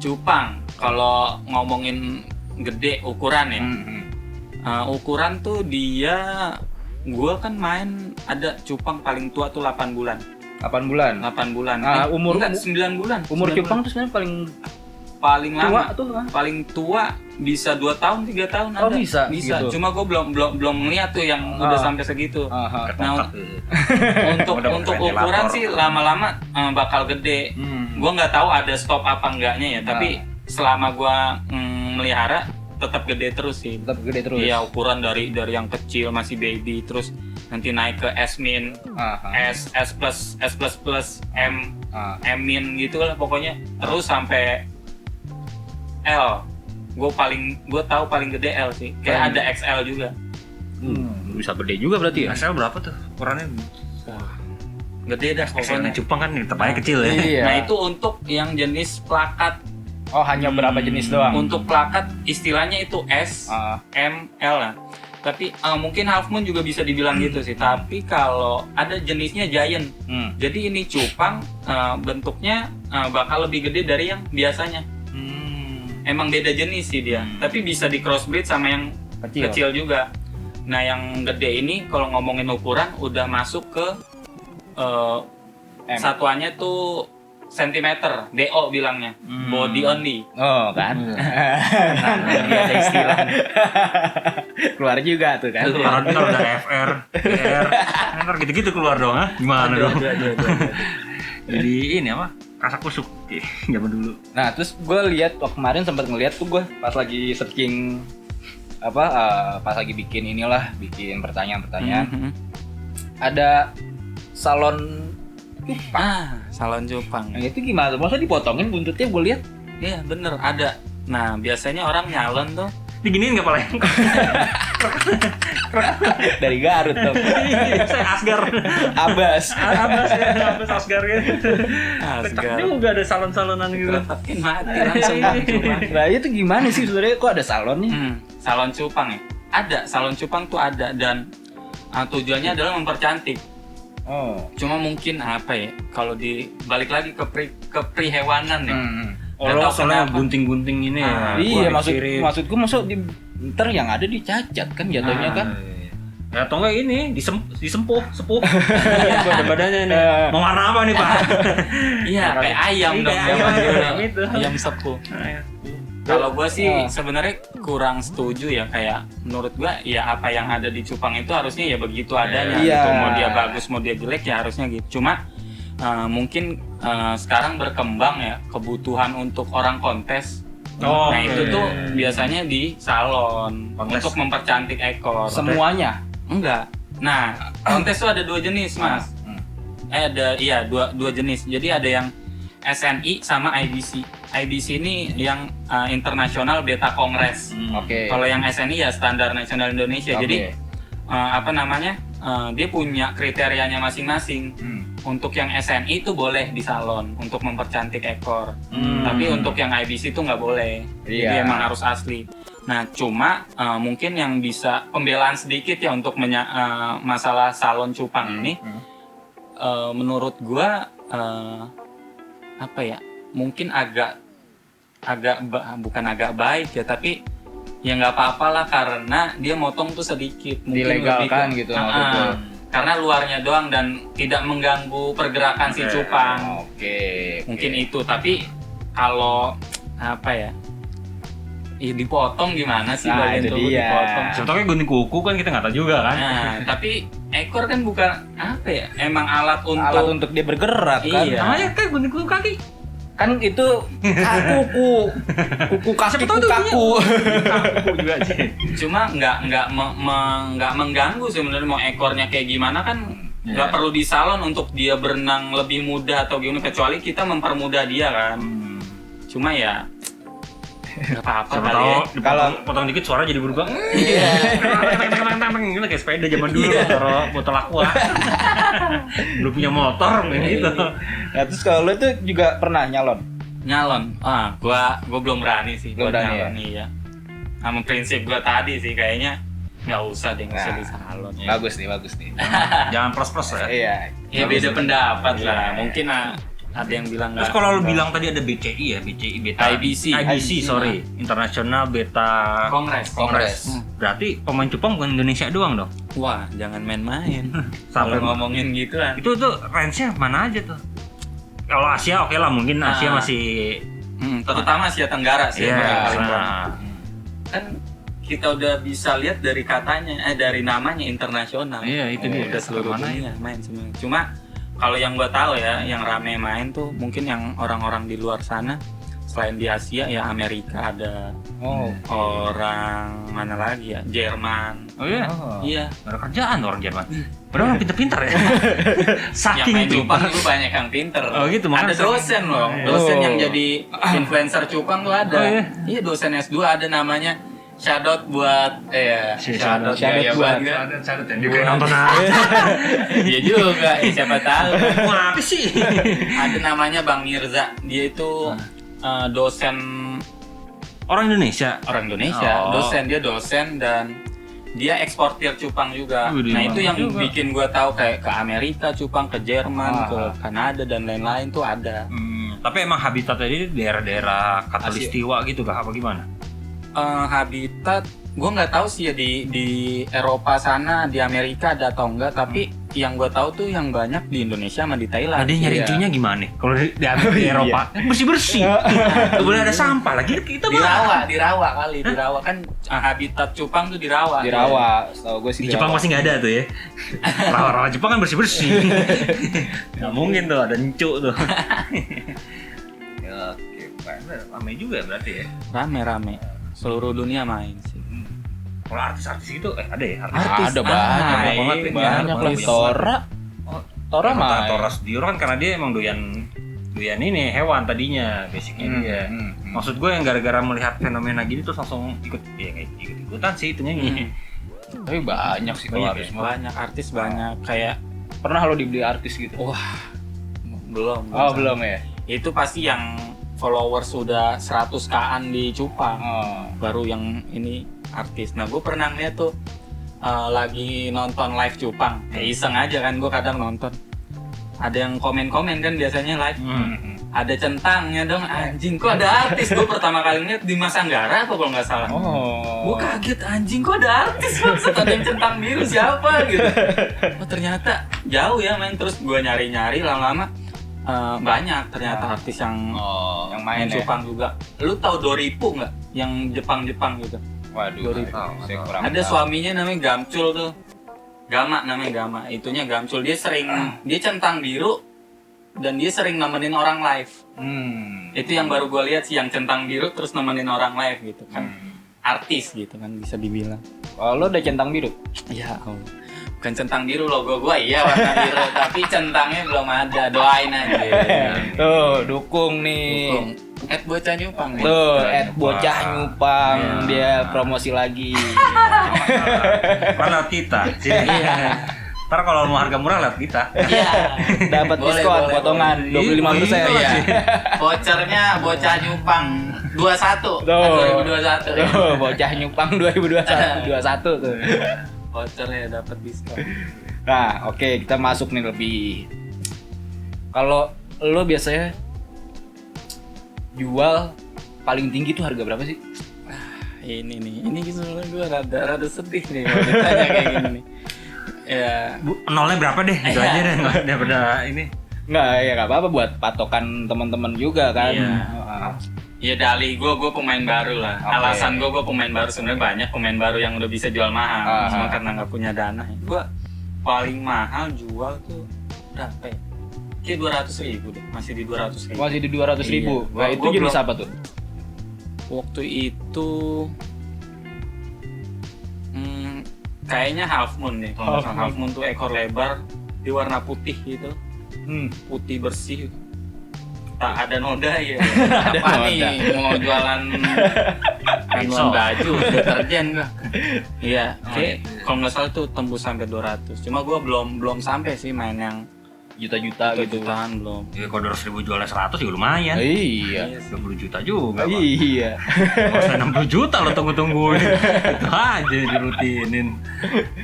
[SPEAKER 3] Cupang kalau ngomongin gede ukuran ya. Ukuran tuh dia, gua kan main ada cupang paling tua tuh 8 bulan.
[SPEAKER 2] 8 bulan.
[SPEAKER 3] 8 bulan.
[SPEAKER 2] Umur
[SPEAKER 3] enggak, 9 bulan.
[SPEAKER 2] Umur
[SPEAKER 3] 9
[SPEAKER 2] cupang
[SPEAKER 3] bulan.
[SPEAKER 2] tuh sebenarnya paling
[SPEAKER 3] paling
[SPEAKER 2] Tua
[SPEAKER 3] lama
[SPEAKER 2] tuh kan?
[SPEAKER 3] paling tua bisa 2 tahun 3 tahun
[SPEAKER 2] Oh,
[SPEAKER 3] ada.
[SPEAKER 2] bisa gitu.
[SPEAKER 3] Cuma gue belum ngeliat tuh yang udah sampai segitu.
[SPEAKER 2] Aha.
[SPEAKER 3] Nah, untuk
[SPEAKER 1] Udah
[SPEAKER 3] untuk
[SPEAKER 1] pakai
[SPEAKER 3] ukuran
[SPEAKER 1] ventilator.
[SPEAKER 3] sih lama-lama bakal gede. Gue nggak tahu ada stop apa enggaknya ya, tapi selama gue melihara tetap gede terus sih.
[SPEAKER 2] Tetap gede terus.
[SPEAKER 3] Iya, ukuran dari yang kecil masih baby, terus nanti naik ke S min,
[SPEAKER 2] Aha.
[SPEAKER 3] S plus, M min gitu lah pokoknya, terus sampai L. Gue tahu paling gede L sih. Kayak ada XL juga.
[SPEAKER 2] Bisa gede juga berarti ya?
[SPEAKER 1] SL berapa tuh ukurannya?
[SPEAKER 3] Gede dah
[SPEAKER 1] Pokoknya
[SPEAKER 3] pokoknya.
[SPEAKER 1] Jepang kan tetap aja kecil ya.
[SPEAKER 2] Iya.
[SPEAKER 3] Nah, itu untuk yang jenis plakat.
[SPEAKER 2] Oh, hanya berapa jenis doang?
[SPEAKER 3] Untuk plakat istilahnya itu S, M, L lah. Tapi mungkin Half Moon juga bisa dibilang gitu sih. Tapi kalau ada jenisnya Giant. Jadi ini cupang bentuknya bakal lebih gede dari yang biasanya. Emang beda jenis sih dia. Tapi bisa di crossbreed sama yang kecil juga. Nah, yang gede ini kalau ngomongin ukuran udah masuk ke satuannya tuh sentimeter, DO bilangnya, body only.
[SPEAKER 2] Oh kan? Nah, ada istilah. Keluar juga tuh kan?
[SPEAKER 1] Keluar ntar udah FR, PR, ntar gitu-gitu keluar dong, ah? Gimana dong? Jadi ini apa? Kasak kusuk zaman dulu.
[SPEAKER 2] Nah, terus gue lihat kemarin sempat ngeliat tuh gue pas lagi searching pas lagi bikin pertanyaan-pertanyaan. Ada salon cupang.
[SPEAKER 3] Salon cupang.
[SPEAKER 2] Nah, itu gimana? Maksudnya dipotongin buntutnya gue lihat?
[SPEAKER 3] Iya, bener ada. Nah, biasanya orang nyalon tuh
[SPEAKER 1] Diginiin nggak palanya?
[SPEAKER 2] dari Garut tuh.
[SPEAKER 1] Saya Asgar.
[SPEAKER 2] Abas.
[SPEAKER 1] Abas Asgar gitu.
[SPEAKER 3] Asgar.
[SPEAKER 1] Ini juga ada salon-salonan gitu.
[SPEAKER 3] Retakin mati langsung cupang.
[SPEAKER 2] Nah, itu gimana sih sebenarnya kok ada salonnya?
[SPEAKER 3] Salon cupang ya? Ada, salon cupang tuh ada dan tujuannya adalah mempercantik.
[SPEAKER 2] Oh.
[SPEAKER 3] Cuma mungkin apa ya? Kalau dibalik lagi ke prihewanan ya.
[SPEAKER 1] Oh,
[SPEAKER 3] Nggak tahu
[SPEAKER 1] soalnya
[SPEAKER 3] kenapa.
[SPEAKER 1] gunting-gunting ini ya.
[SPEAKER 2] Iya,
[SPEAKER 1] Gua dikirim.
[SPEAKER 2] maksudku ntar yang ada dicacat kan jatuhnya kan.
[SPEAKER 1] Ya atau enggak ini disempuh badan-badannya nih. Mau warna apa nih, Pak?
[SPEAKER 3] Iya, kayak ayam
[SPEAKER 1] Iya,
[SPEAKER 3] dong.
[SPEAKER 1] kayak
[SPEAKER 3] Zaman
[SPEAKER 1] ayam,
[SPEAKER 3] dulu.
[SPEAKER 1] gitu.
[SPEAKER 3] Ayam sepuh. Kalau gue sih sebenarnya kurang setuju ya, kayak menurut gue ya apa yang ada di cupang itu harusnya ya begitu adanya.
[SPEAKER 2] Iya.
[SPEAKER 3] Gitu. Mau dia bagus mau dia jelek ya harusnya gitu. Cuma mungkin sekarang berkembang ya kebutuhan untuk orang kontes.
[SPEAKER 1] Oh,
[SPEAKER 3] Nah itu tuh biasanya di salon
[SPEAKER 1] Kontes.
[SPEAKER 3] untuk mempercantik ekor.
[SPEAKER 2] Semuanya.
[SPEAKER 3] Enggak. Nah kontes tuh ada 2 jenis mas. Dua jenis. Jadi ada yang SNI sama IBC. IBC ini yang International Beta Congress.
[SPEAKER 2] Oke.
[SPEAKER 3] Kalau yang SNI ya Standar Nasional Indonesia.
[SPEAKER 2] Oke.
[SPEAKER 3] Jadi dia punya kriterianya masing-masing. Untuk yang SNI itu boleh di salon untuk mempercantik ekor. Tapi untuk yang IBC itu nggak boleh.
[SPEAKER 2] Iya.
[SPEAKER 3] Jadi emang harus asli. Nah cuma mungkin yang bisa pembelaan sedikit ya untuk masalah salon cupang ini. Menurut gua apa ya? Mungkin bukan agak baik ya, tapi ya nggak apa-apa lah karena dia motong tuh sedikit. Mungkin
[SPEAKER 2] Dilegalkan
[SPEAKER 3] lebih
[SPEAKER 2] gitu maksudnya.
[SPEAKER 3] karena luarnya doang dan tidak mengganggu pergerakan si cupang.
[SPEAKER 2] Oke.
[SPEAKER 3] Mungkin itu, tapi kalau apa ya? Dipotong gimana sih
[SPEAKER 2] Nah,
[SPEAKER 3] bagian
[SPEAKER 2] itu
[SPEAKER 3] tubuh
[SPEAKER 2] dia.
[SPEAKER 3] dipotong?
[SPEAKER 1] Sebetulnya gunting kuku kan kita nggak tahu juga kan.
[SPEAKER 3] Nah, tapi ekor kan bukan apa ya? Emang alat
[SPEAKER 2] Alat untuk dia bergerak kan.
[SPEAKER 3] Iya.
[SPEAKER 1] Namanya kan gunting kuku kaki.
[SPEAKER 2] Kan itu kuku kaki
[SPEAKER 1] Siapa tahu tuh
[SPEAKER 2] kaku.
[SPEAKER 1] Kuku juga sih.
[SPEAKER 3] cuma nggak mengganggu sebenarnya mau ekornya kayak gimana kan nggak perlu di salon untuk dia berenang lebih mudah atau gimana kecuali kita mempermudah dia kan. Cuma ya nggak apa-apa
[SPEAKER 1] Siapa
[SPEAKER 3] kali
[SPEAKER 1] tahu
[SPEAKER 3] ya.
[SPEAKER 1] kalau potong dikit suara jadi berubah.
[SPEAKER 2] Iya.
[SPEAKER 1] Ini kayak sepeda zaman dulu taruh botol aqua. Belum punya motor gitu.
[SPEAKER 2] Nah, terus kalau lo tuh juga pernah nyalon?
[SPEAKER 3] Nyalon, gua belum berani sih
[SPEAKER 2] Belum
[SPEAKER 3] buat
[SPEAKER 2] berani
[SPEAKER 3] nyalon, iya. Sama prinsip gua tadi sih kayaknya nggak usah deh, nggak usah
[SPEAKER 2] Nah.
[SPEAKER 3] di salon.
[SPEAKER 2] Bagus nih.
[SPEAKER 1] Jangan plus-plus ya.
[SPEAKER 2] Iya.
[SPEAKER 3] Ya beda pendapat
[SPEAKER 2] Iya.
[SPEAKER 3] lah. Mungkin ada yang bilang
[SPEAKER 1] Terus
[SPEAKER 3] nggak.
[SPEAKER 1] kalau lu bilang tadi ada BCI ya, BCI beta.
[SPEAKER 3] IBC.
[SPEAKER 1] Sorry, International Beta
[SPEAKER 3] Kongres.
[SPEAKER 1] Berarti pemain cupang bukan Indonesia doang dong.
[SPEAKER 3] Wah, jangan main-main.
[SPEAKER 1] Sampai
[SPEAKER 3] Kalau ngomongin gitu kan.
[SPEAKER 1] Itu tuh range-nya mana aja tuh? Kalau Asia oke lah, mungkin Asia masih
[SPEAKER 3] Terutama Asia Tenggara sih.
[SPEAKER 1] Iya.
[SPEAKER 3] yang paling
[SPEAKER 1] Nah.
[SPEAKER 3] prominent. Kan kita udah bisa lihat dari katanya, dari namanya internasional.
[SPEAKER 1] Iya, itu dia.
[SPEAKER 3] Udah seluruh
[SPEAKER 1] Kemana
[SPEAKER 3] dunia main semua. Cuma kalau yang gua tahu ya, yang rame main tuh mungkin yang orang-orang di luar sana. Selain di Asia ya Amerika ada. Orang mana lagi ya? Jerman.
[SPEAKER 1] Oh iya.
[SPEAKER 3] Iya.
[SPEAKER 1] Gak ada kerjaan orang Jerman. Padahal orang pintar-pintar ya.
[SPEAKER 3] Yang
[SPEAKER 1] Saking
[SPEAKER 3] main cupang
[SPEAKER 1] pintar.
[SPEAKER 3] itu banyak yang pinter.
[SPEAKER 1] Oh gitu, makanya
[SPEAKER 3] Ada dosen loh. Dosen yang jadi influencer cupang tuh ada.
[SPEAKER 1] Oh, iya?
[SPEAKER 3] Iya, dosen S2 ada namanya. Shadot buat
[SPEAKER 1] Shadot
[SPEAKER 2] buat.
[SPEAKER 1] Shadot yang juga nonton aja.
[SPEAKER 3] Iya juga, siapa tahu.
[SPEAKER 1] Apa sih?
[SPEAKER 3] Ada namanya Bang Mirza. Dia itu dosen
[SPEAKER 1] Orang Indonesia. Oh.
[SPEAKER 3] Dia dosen dan dia eksportir cupang juga.
[SPEAKER 1] Widih,
[SPEAKER 3] Nah, itu yang
[SPEAKER 1] juga.
[SPEAKER 3] bikin gua tahu kayak ke Amerika cupang, ke Jerman, ke Kanada dan lain-lain tuh ada.
[SPEAKER 1] Tapi emang habitatnya di daerah-daerah Katulistiwa gitu kah? Apa gimana?
[SPEAKER 3] Habitat gue nggak tahu sih ya di Eropa sana, di Amerika ada atau enggak, tapi yang gue tahu tuh yang banyak di Indonesia sama di Thailand.
[SPEAKER 1] Dia nyari
[SPEAKER 2] Iya.
[SPEAKER 1] hijaunya gimana nih? Kalau di Eropa bersih-bersih. Gak boleh ada sampah lagi kita
[SPEAKER 3] Di Rawa kan habitat cupang tuh di Rawa.
[SPEAKER 2] Di Rawa, setahu gue sih
[SPEAKER 1] Di Jepang masih nggak ada tuh ya. Rawa-rawa Jepang kan bersih-bersih. Nggak mungkin tuh ada encuk tuh. Ya, oke, ramai juga berarti ya.
[SPEAKER 3] Rame. Seluruh dunia main sih.
[SPEAKER 1] Kalau artis-artis itu ada ya?
[SPEAKER 2] Ada banyak
[SPEAKER 1] banget ya.
[SPEAKER 2] banyak lah.
[SPEAKER 1] Banyak.
[SPEAKER 2] Tora mah.
[SPEAKER 1] Tora Sudiro kan karena dia emang doyan ini hewan tadinya basicnya dia. Maksud gue yang gara-gara melihat fenomena gini terus langsung ikut-ikutan sih itunya.
[SPEAKER 2] Tapi banyak sih kalau
[SPEAKER 1] Banyak
[SPEAKER 2] harus
[SPEAKER 1] ya?
[SPEAKER 2] mah.
[SPEAKER 3] Banyak artis banyak kayak
[SPEAKER 2] Pernah lo dibeli artis gitu?
[SPEAKER 3] wah belum.
[SPEAKER 2] Oh, belum ya?
[SPEAKER 3] Itu pasti yang followers sudah 100K-an di cupang.
[SPEAKER 2] Oh.
[SPEAKER 3] Baru yang ini artis. Nah, gue pernah ngeliat tuh lagi nonton live cupang. Ya iseng aja kan, gue kadang nonton. Ada yang komen-komen kan biasanya live. Ada centangnya dong, anjing kok ada artis. Gue pertama kali ngeliat di Mas Anggara apa kalau nggak salah.
[SPEAKER 2] Oh.
[SPEAKER 3] Gue kaget, anjing kok ada artis. Maksud ada yang centang biru siapa gitu. Oh ternyata jauh ya main. Terus gue nyari-nyari lama-lama banyak ternyata artis yang
[SPEAKER 2] main ya?
[SPEAKER 3] cupang juga. Lu tahu Doripu nggak? Yang Jepang gitu.
[SPEAKER 2] Waduh, saya kurang
[SPEAKER 3] Ada
[SPEAKER 2] tahu.
[SPEAKER 3] suaminya namanya Gamcul tuh. Gama namanya Gama. Itunya Gamcul. Dia dia centang biru dan dia sering nemenin orang live. Itu yang baru gue lihat sih, yang centang biru terus nemenin orang live gitu kan. Artis gitu kan bisa dibilang.
[SPEAKER 2] Oh, lo udah centang biru?
[SPEAKER 3] Iya, bukan centang biru, logo gua iya warna biru, tapi centangnya belum ada. Doain aja.
[SPEAKER 2] Tuh, dukung nih.
[SPEAKER 3] Dukung. Bocah nyupang.
[SPEAKER 2] Tuh, bocah nyupang, dia promosi lagi.
[SPEAKER 1] Mana kita? Ntar kalau mau harga murah lihat kita.
[SPEAKER 3] Iya.
[SPEAKER 2] Dapat
[SPEAKER 3] Boleh,
[SPEAKER 2] diskon
[SPEAKER 3] boleh,
[SPEAKER 2] potongan
[SPEAKER 1] boleh.
[SPEAKER 2] 25%.
[SPEAKER 3] Iya. Vouchernya bocah nyupang 21.
[SPEAKER 2] Tuh.
[SPEAKER 3] 2021.
[SPEAKER 2] Tuh, bocah nyupang 2021 tuh.
[SPEAKER 3] Vouchernya dapat diskon.
[SPEAKER 2] Nah, oke, kita masuk nih lebih. Kalau lo biasanya jual paling tinggi tuh harga berapa sih?
[SPEAKER 3] Ini sebenarnya gue rada sedih nih kalau ditanya kayak gini nih. Ya,
[SPEAKER 1] Nolnya berapa deh? Itu aja deh, nggak daripada ini.
[SPEAKER 2] Nggak, ya nggak apa-apa buat patokan teman-teman juga kan.
[SPEAKER 3] Iya.
[SPEAKER 2] Heeh.
[SPEAKER 3] ya dali gue pemain baru lah.
[SPEAKER 2] Oke.
[SPEAKER 3] Alasan gue pemain baru, sebenarnya banyak pemain baru yang udah bisa jual mahal. Cuma karena nggak punya dana. Gue paling mahal jual tuh berapa ya? Kayak 200.000 deh, masih di 200.000.
[SPEAKER 2] Masih di 200.000.
[SPEAKER 3] Iya.
[SPEAKER 2] Nah, itu
[SPEAKER 3] Gua
[SPEAKER 2] jenis
[SPEAKER 3] belum-
[SPEAKER 2] apa tuh?
[SPEAKER 3] Waktu itu kayaknya half moon nih. Kalau nggak salah, half moon tuh ekor lebar di warna putih gitu, putih bersih. Tak ada noda ya.
[SPEAKER 2] Ada
[SPEAKER 3] Apa
[SPEAKER 2] noda.
[SPEAKER 3] nih mau jualan handphone baju, deterjen gua. Iya, kayak kalau nggak salah tuh tembus sampai 200. Cuma gua belum sampai sih main yang
[SPEAKER 2] Juta-juta gitu.
[SPEAKER 3] jutaan belum.
[SPEAKER 1] Ya kalau 200.000 jualnya 100 juga lumayan.
[SPEAKER 2] Iya.
[SPEAKER 1] 20 juta juga. Pak.
[SPEAKER 2] Iya.
[SPEAKER 1] Harusnya 60 juta lo tunggu-tungguin. Itu aja dirutinin.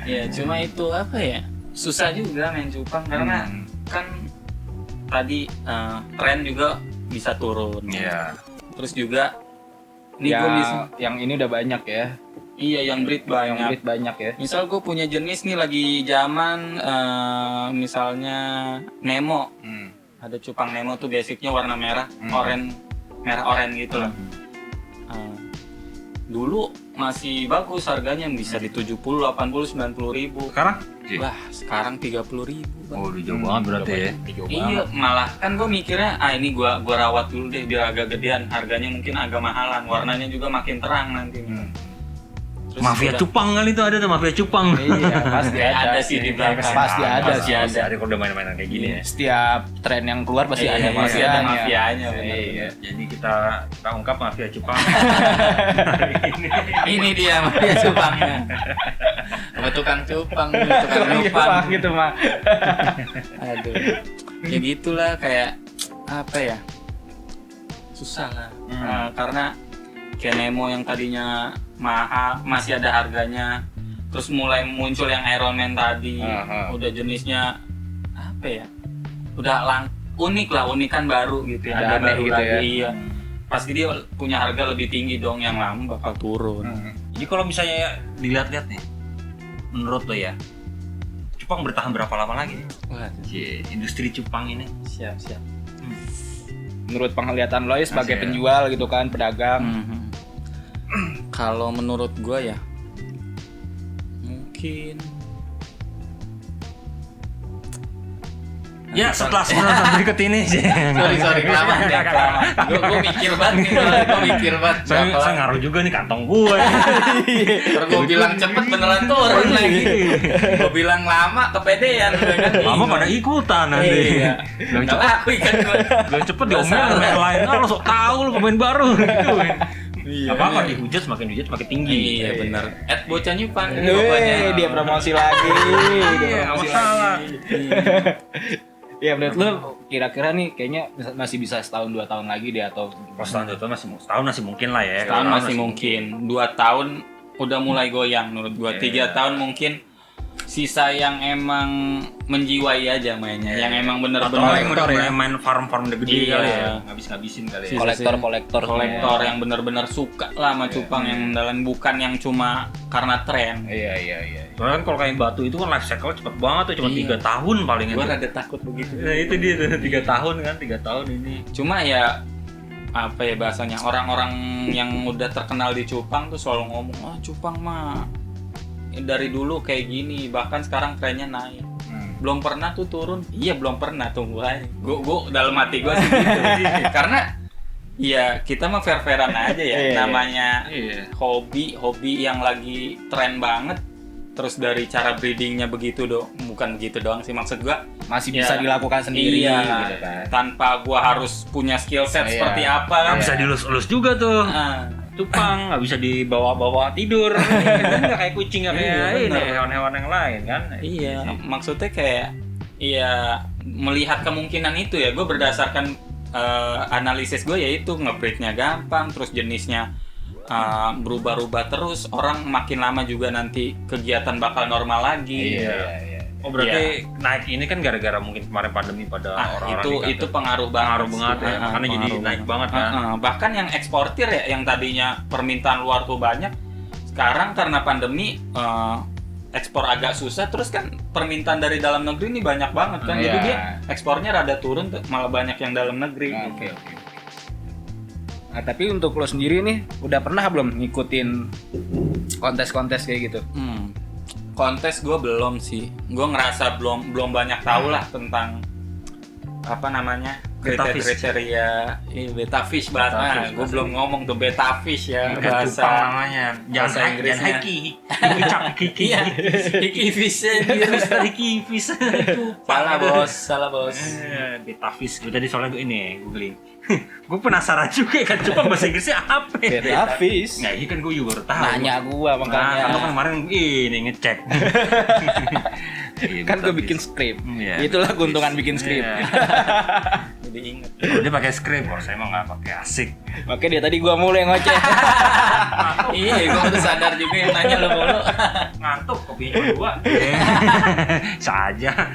[SPEAKER 3] Ya cuma itu apa ya, susah juga main cupang karena kan tadi tren juga bisa turun.
[SPEAKER 1] Iya.
[SPEAKER 3] Terus juga ini gue
[SPEAKER 2] Yang ini udah banyak ya.
[SPEAKER 3] iya yang breed
[SPEAKER 2] Yang
[SPEAKER 3] banyak.
[SPEAKER 2] duit banyak ya.
[SPEAKER 3] Misal gue punya jenis nih lagi zaman misalnya Nemo. Ada cupang Nemo tuh basicnya warna merah, oranye merah oranye gitu lah. Dulu masih bagus harganya, bisa di 70, 80, 90 ribu.
[SPEAKER 1] Sekarang?
[SPEAKER 3] Wah, sekarang 30 ribu.
[SPEAKER 1] Oh, udah jauh banget berarti ya.
[SPEAKER 3] Iya, malah kan gue mikirnya, ini gua rawat dulu deh biar agak gedean. Harganya mungkin agak mahalan, warnanya juga makin terang nanti. Terus
[SPEAKER 1] Mafia cupang kali itu ada tuh, mafia cupang.
[SPEAKER 2] Iya, pasti
[SPEAKER 3] ada sih di belakang.
[SPEAKER 2] Pasti ada
[SPEAKER 1] Pasti
[SPEAKER 2] sih.
[SPEAKER 1] ada kalau udah main-mainan kayak gini ya.
[SPEAKER 2] Setiap tren yang keluar pasti ada
[SPEAKER 3] Iya,
[SPEAKER 2] mafianya.
[SPEAKER 3] ada mafianya.
[SPEAKER 2] Iya.
[SPEAKER 1] Jadi kita ungkap mafia cupang.
[SPEAKER 3] Ini dia mafia cupangnya. Sama tukang cupang, tukang cupang.
[SPEAKER 2] Gitu mah.
[SPEAKER 3] Aduh. Ya gitulah, kayak apa ya? Susah lah. Karena kayak Nemo yang tadinya mahal masih ada harganya, terus mulai muncul yang Iron Man tadi. Udah jenisnya apa ya, udah unik lah, unikan baru gitu ya,
[SPEAKER 2] Ada
[SPEAKER 3] ada
[SPEAKER 2] aneh
[SPEAKER 3] baru
[SPEAKER 2] gitu
[SPEAKER 3] lagi.
[SPEAKER 2] ya.
[SPEAKER 3] Iya, pasti dia punya harga lebih tinggi dong, yang lama bakal turun.
[SPEAKER 1] Jadi kalau misalnya dilihat-lihat nih, menurut lo ya, cupang bertahan berapa lama lagi nih?
[SPEAKER 3] Wah,
[SPEAKER 1] Industri cupang ini.
[SPEAKER 3] siap.
[SPEAKER 2] Menurut penglihatan lo ya sebagai
[SPEAKER 1] Masih ya.
[SPEAKER 2] penjual gitu kan, pedagang.
[SPEAKER 3] Kalau menurut gua ya mungkin
[SPEAKER 1] Ya setelah penonton berikut ini sih.
[SPEAKER 3] sorry kelamaan. Gue mikir banget nih, gue mikir banget.
[SPEAKER 1] Saya ngaruh juga nih kantong gue.
[SPEAKER 3] Terus gue bilang cepet beneran turun lagi. Gue bilang lama kepedean.
[SPEAKER 1] Lama pada ikutan nanti.
[SPEAKER 3] Iya.
[SPEAKER 1] Bilang
[SPEAKER 3] Nggak
[SPEAKER 1] cepet,
[SPEAKER 3] laku ikan gue.
[SPEAKER 1] bilang cepet diomelin sama yang lain. Ah lo sok tahu lo pemain baru. Gitu.
[SPEAKER 3] Iya.
[SPEAKER 1] Apa dihujat semakin tinggi.
[SPEAKER 3] Iya bener. Bocah nyupang pokoknya.
[SPEAKER 2] Dia promosi lagi.
[SPEAKER 1] Iya, nggak masalah.
[SPEAKER 2] Ya menurut lo kira-kira nih kayaknya masih bisa setahun 2 tahun lagi deh atau
[SPEAKER 1] Setahun masih mungkin lah ya.
[SPEAKER 3] Setahun masih mungkin. 2 tahun udah mulai goyang menurut gua. 3 tahun mungkin sisa yang emang menjiwai aja mainnya, yang emang
[SPEAKER 1] Atau
[SPEAKER 3] bener-bener
[SPEAKER 1] yang udah mulai main farm gede
[SPEAKER 3] Iya.
[SPEAKER 1] kali ya, ngabis-ngabisin kali ya.
[SPEAKER 2] kolektor
[SPEAKER 3] yang bener-bener suka lah sama cupang yang mendalam, bukan yang cuma karena tren.
[SPEAKER 2] Iya.
[SPEAKER 1] Soalnya kan kalau kayak batu itu kan life cycle cepet banget tuh, cuma 3 tahun paling
[SPEAKER 3] Gua
[SPEAKER 1] itu.
[SPEAKER 3] rada takut begitu.
[SPEAKER 1] Nah itu dia tuh 3 tahun kan, 3 tahun ini.
[SPEAKER 3] Cuma ya apa ya bahasanya, orang-orang yang udah terkenal di cupang tuh selalu ngomong, cupang mah dari dulu kayak gini, bahkan sekarang trennya naik. Belum pernah tuh turun. Iya belum pernah, tunggu aja. Gua dalam hati gua sih gitu. Karena ya kita mah fair-fairan aja ya. Namanya hobi yang lagi tren banget. Terus dari cara breedingnya begitu bukan begitu doang sih, maksud gua
[SPEAKER 2] masih bisa dilakukan sendiri
[SPEAKER 3] iya,
[SPEAKER 2] gitu kan.
[SPEAKER 3] tanpa gua harus punya skill set seperti apa kan.
[SPEAKER 1] Bisa dilus-elus juga tuh. Cupang nggak bisa dibawa-bawa tidur. Kan nggak kayak kucing, nggak kayak ini hewan-hewan yang lain kan.
[SPEAKER 3] Iya, maksudnya kayak melihat kemungkinan itu ya. Gue berdasarkan analisis gue yaitu nge-breednya gampang, terus jenisnya berubah-ubah terus, orang makin lama juga nanti kegiatan bakal normal lagi.
[SPEAKER 2] Iya.
[SPEAKER 1] Oh berarti naik ini kan gara-gara mungkin kemarin pandemi pada orang-orang
[SPEAKER 3] itu pengaruh banget
[SPEAKER 1] ya, makanya jadi naik banget kan.
[SPEAKER 3] Bahkan yang eksportir ya, yang tadinya permintaan luar tuh banyak, sekarang karena pandemi ekspor agak susah, terus kan permintaan dari dalam negeri ini banyak banget kan, jadi dia ekspornya rada turun, malah banyak yang dalam negeri.
[SPEAKER 2] Oke. Nah tapi untuk lo sendiri nih, udah pernah belum ngikutin kontes-kontes kayak gitu?
[SPEAKER 3] Kontes gue belum sih, gue ngerasa belum banyak tahu lah tentang apa namanya kriteria beta fish bahasa. Gue belum ngomong tuh beta fish ya bahasa
[SPEAKER 1] namanya.
[SPEAKER 3] bahasa Inggrisnya. Hiki fish
[SPEAKER 1] Hiki fish.
[SPEAKER 3] Salah bos.
[SPEAKER 1] Beta fish. Gue tadi soalnya ini googling. Gue penasaran juga kan, coba bahasa Inggrisnya apa?
[SPEAKER 2] Beta fish.
[SPEAKER 1] Nah ini kan gue juga baru tahu.
[SPEAKER 2] Nanya gua makanya.
[SPEAKER 1] Nah, kan kemarin ini ngecek.
[SPEAKER 2] Kan gue bikin skrip.
[SPEAKER 1] Iya.
[SPEAKER 2] Itulah keuntungan bikin skrip.
[SPEAKER 3] Jadi inget.
[SPEAKER 1] Kalau dia pakai skrip, kalau saya mah nggak pakai asik.
[SPEAKER 2] Makanya dia tadi gua mulu yang ngoceh.
[SPEAKER 3] Iya, gue baru sadar juga yang nanya lo mulu.
[SPEAKER 1] Ngantuk kopinya cuma 2. Saja.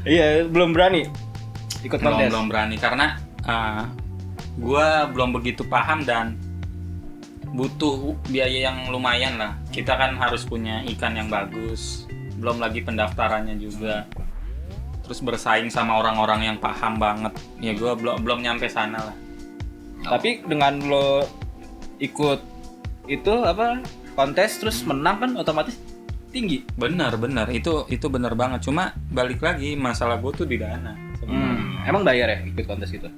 [SPEAKER 2] Iya, belum berani ikut kontes.
[SPEAKER 3] Belum berani karena gue belum begitu paham dan butuh biaya yang lumayan lah. Kita kan harus punya ikan yang bagus, belum lagi pendaftarannya juga, terus bersaing sama orang-orang yang paham banget. Ya gue belum nyampe sana lah.
[SPEAKER 2] Tapi dengan lo ikut itu apa kontes terus menang kan otomatis tinggi.
[SPEAKER 3] Benar itu benar banget. Cuma balik lagi masalah gue tuh di dana.
[SPEAKER 2] Emang bayar ya ikut kontes gitu?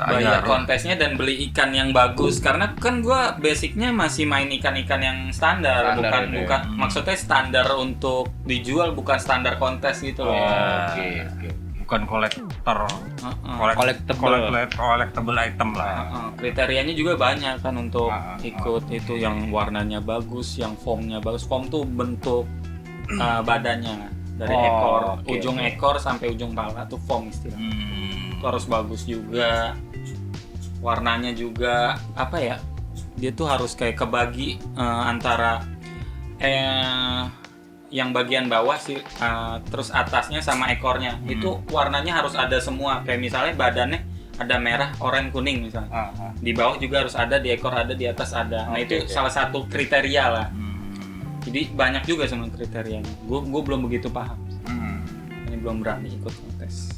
[SPEAKER 3] Bayar kontesnya dan beli ikan yang bagus karena kan gue basicnya masih main ikan-ikan yang standar bukan maksudnya standar untuk dijual, bukan standar kontes gitu loh.
[SPEAKER 2] Oke.
[SPEAKER 1] Bukan kolektor, collectible item lah.
[SPEAKER 3] Kriterianya juga banyak kan untuk ikut itu, yang warnanya bagus, yang formnya bagus. Form tuh bentuk badannya dari ekor, ujung ekor sampai ujung pala tuh form istilah. Itu harus bagus juga. Warnanya juga apa ya? Dia tuh harus kayak kebagi antara yang bagian bawah sih, terus atasnya sama ekornya itu warnanya harus ada semua. Kayak misalnya badannya ada merah, oranye, kuning misalnya. Di bawah juga harus ada, di ekor ada, di atas ada. Nah itu salah satu kriteria lah. Jadi banyak juga sama kriterianya. Gue belum begitu paham. Ini belum berani ikut kontes.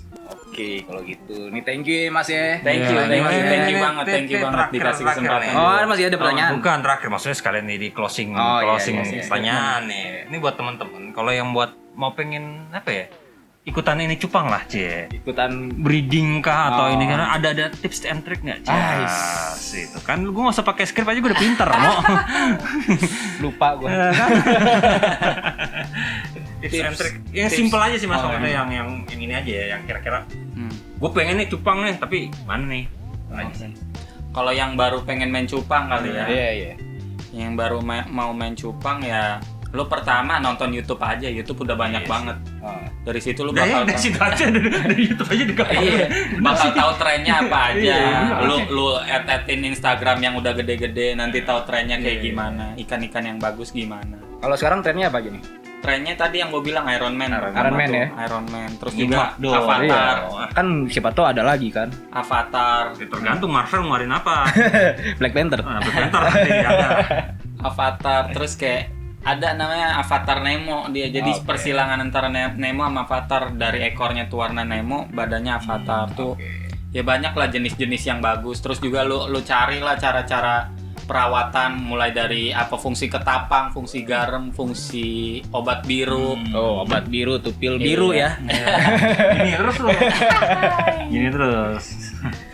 [SPEAKER 2] Oke, kalau gitu. Nih thank you Mas ya.
[SPEAKER 3] Thank you banget dikasih kesempatan.
[SPEAKER 2] Masih ada pertanyaan.
[SPEAKER 1] Bukan terakhir, maksudnya sekalian nih di closing pertanyaan nih. Ini buat teman-teman. Kalau yang mau pengen apa ya? Ikutan ini cupang lah, Cie.
[SPEAKER 2] Ikutan
[SPEAKER 1] breeding kah atau ini kan ada tips and trick enggak, Cie? Itu kan gue enggak usah pakai skrip aja gue udah pinter, Mo.
[SPEAKER 2] Lupa gue.
[SPEAKER 1] Tips and trick yang simple aja sih Mas, maksudnya yang ini aja ya, yang kira-kira gue pengen nih cupang nih, tapi mana nih?
[SPEAKER 3] Kalau yang baru pengen main cupang kali ya.
[SPEAKER 2] Iya.
[SPEAKER 3] Yang baru mau main cupang ya, lu pertama nonton YouTube aja. YouTube udah banyak banget. Dari situ lu bakal
[SPEAKER 1] dari situ aja, dari YouTube aja juga.
[SPEAKER 3] Iya, bakal tahu trennya apa aja. Lu add-in Instagram yang udah gede-gede, nanti tahu trennya kayak gimana, ikan-ikan yang bagus gimana.
[SPEAKER 2] Kalau sekarang trennya apa aja nih?
[SPEAKER 3] Trennya tadi yang gue bilang Iron Man ya. Iron Man. Terus juga Avatar.
[SPEAKER 2] Kan siapa tahu ada lagi kan.
[SPEAKER 3] Avatar.
[SPEAKER 1] Tergantung Marvel ngeluarin apa.
[SPEAKER 2] Black Panther.
[SPEAKER 1] Black Panther nanti ada.
[SPEAKER 3] Avatar. Terus kayak ada namanya Avatar Nemo dia. Jadi persilangan antara Nemo sama Avatar. Dari ekornya tuh warna Nemo, badannya Avatar tuh. Ya banyak lah jenis-jenis yang bagus. Terus juga lu carilah cara-cara perawatan, mulai dari apa fungsi ketapang, fungsi garam, fungsi obat biru.
[SPEAKER 2] Obat biru tuh pil biru ya.
[SPEAKER 1] Gini terus loh. Gini terus.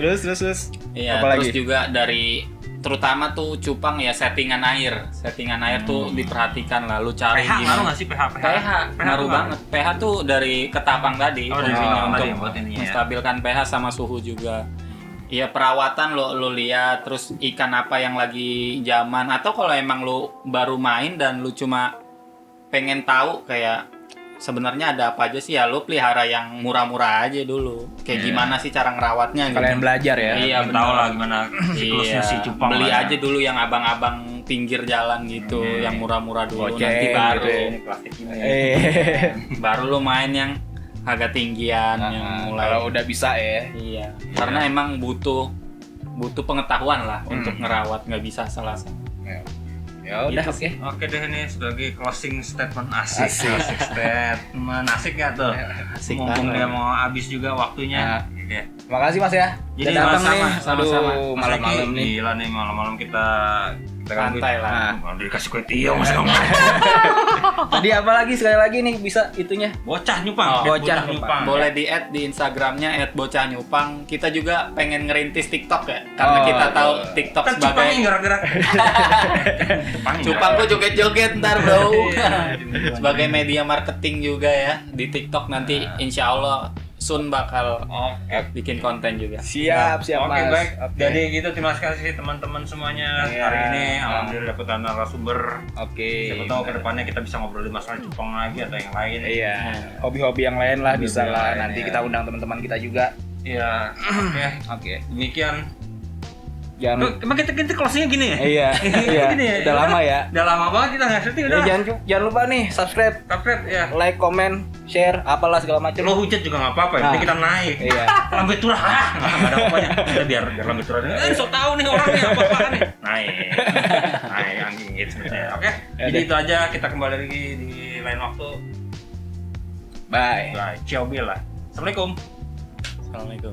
[SPEAKER 2] Terus.
[SPEAKER 3] Iya, terus juga dari terutama tuh cupang ya settingan air tuh diperhatikan lah, lu cari
[SPEAKER 1] pH
[SPEAKER 3] gimana.
[SPEAKER 1] ngaruh nggak sih pH
[SPEAKER 3] ngaruh banget. pH tuh dari ketapang tadi fungsinya untuk
[SPEAKER 1] ya,
[SPEAKER 3] menstabilkan pH sama suhu juga. Iya, perawatan lo lihat, terus ikan apa yang lagi zaman, atau kalau emang lo baru main dan lo cuma pengen tahu kayak sebenarnya ada apa aja sih, ya lo pelihara yang murah-murah aja dulu. Kayak gimana sih cara ngerawatnya gitu.
[SPEAKER 2] Kalian belajar ya.
[SPEAKER 3] Iya,
[SPEAKER 1] tahu lah gimana siklusnya si cupang.
[SPEAKER 3] Beli aja dulu yang abang-abang pinggir jalan gitu, yang murah-murah dulu, nanti baru
[SPEAKER 1] ini plastik ini.
[SPEAKER 3] Baru lo main yang agak tinggian, yang mulai
[SPEAKER 2] kalau udah bisa ya.
[SPEAKER 3] Iya. Karena emang butuh pengetahuan lah untuk ngerawat, nggak bisa salah.
[SPEAKER 2] Ya udah,
[SPEAKER 1] oke deh, ini sebagai closing statement asik statement asik nggak tuh?
[SPEAKER 3] Asik.
[SPEAKER 1] Mumpung dia mau habis juga waktunya.
[SPEAKER 2] Makasih Mas ya.
[SPEAKER 1] Jadi
[SPEAKER 2] datang nih.
[SPEAKER 3] sama-sama.
[SPEAKER 2] Malam-malam nih.
[SPEAKER 1] Gila nih, malam-malam kita
[SPEAKER 3] santai lah.
[SPEAKER 1] Dikasih kue tiaw Mas ngomong.
[SPEAKER 2] Tadi apa lagi, sekali lagi nih bisa itunya?
[SPEAKER 1] Bocah nyupang.
[SPEAKER 2] Bocah nyupang.
[SPEAKER 3] Boleh di-add di Instagramnya @bocahnyupang. Kita juga pengen ngerintis TikTok ya. Karena kita tahu TikTok
[SPEAKER 1] kan
[SPEAKER 3] sebagai
[SPEAKER 1] gerak-gerak.
[SPEAKER 3] Cupang gua joget-joget ntar bro. Sebagai media marketing juga ya di TikTok nanti insya Allah Sun bakal bikin konten juga.
[SPEAKER 2] Siap
[SPEAKER 1] Mas. Baik.
[SPEAKER 2] Okay.
[SPEAKER 1] Jadi gitu, terima kasih teman-teman semuanya hari ini. Alhamdulillah dapat narasumber. Siapa tahu kedepannya kita bisa ngobrolin masalah cupang lagi atau yang lain.
[SPEAKER 2] Iya. Hobi-hobi yang lain lah bisa lah. Nanti kita undang teman-teman kita juga.
[SPEAKER 1] Iya. Oke. Demikian.
[SPEAKER 2] Emang
[SPEAKER 1] kita closingnya gini ya?
[SPEAKER 2] Iya.
[SPEAKER 1] Gini ya?
[SPEAKER 2] Udah lama ya.
[SPEAKER 1] Udah lama banget kita nggak syuting udah.
[SPEAKER 2] Jangan lupa nih subscribe ya. Like, comment, share, apalah segala macam.
[SPEAKER 1] Lo hujat juga nggak apa-apa, nanti kita naik.
[SPEAKER 2] Iya.
[SPEAKER 1] Lambe turah nggak ada apa-apanya. Kita biar lambe turah. So tahu nih orang nih apa-apaan nih. Naik anjing gitu sebenarnya. Oke. Jadi itu aja, kita kembali lagi di lain waktu.
[SPEAKER 2] Bye.
[SPEAKER 1] Ciao Bella. Assalamualaikum.
[SPEAKER 3] Assalamualaikum.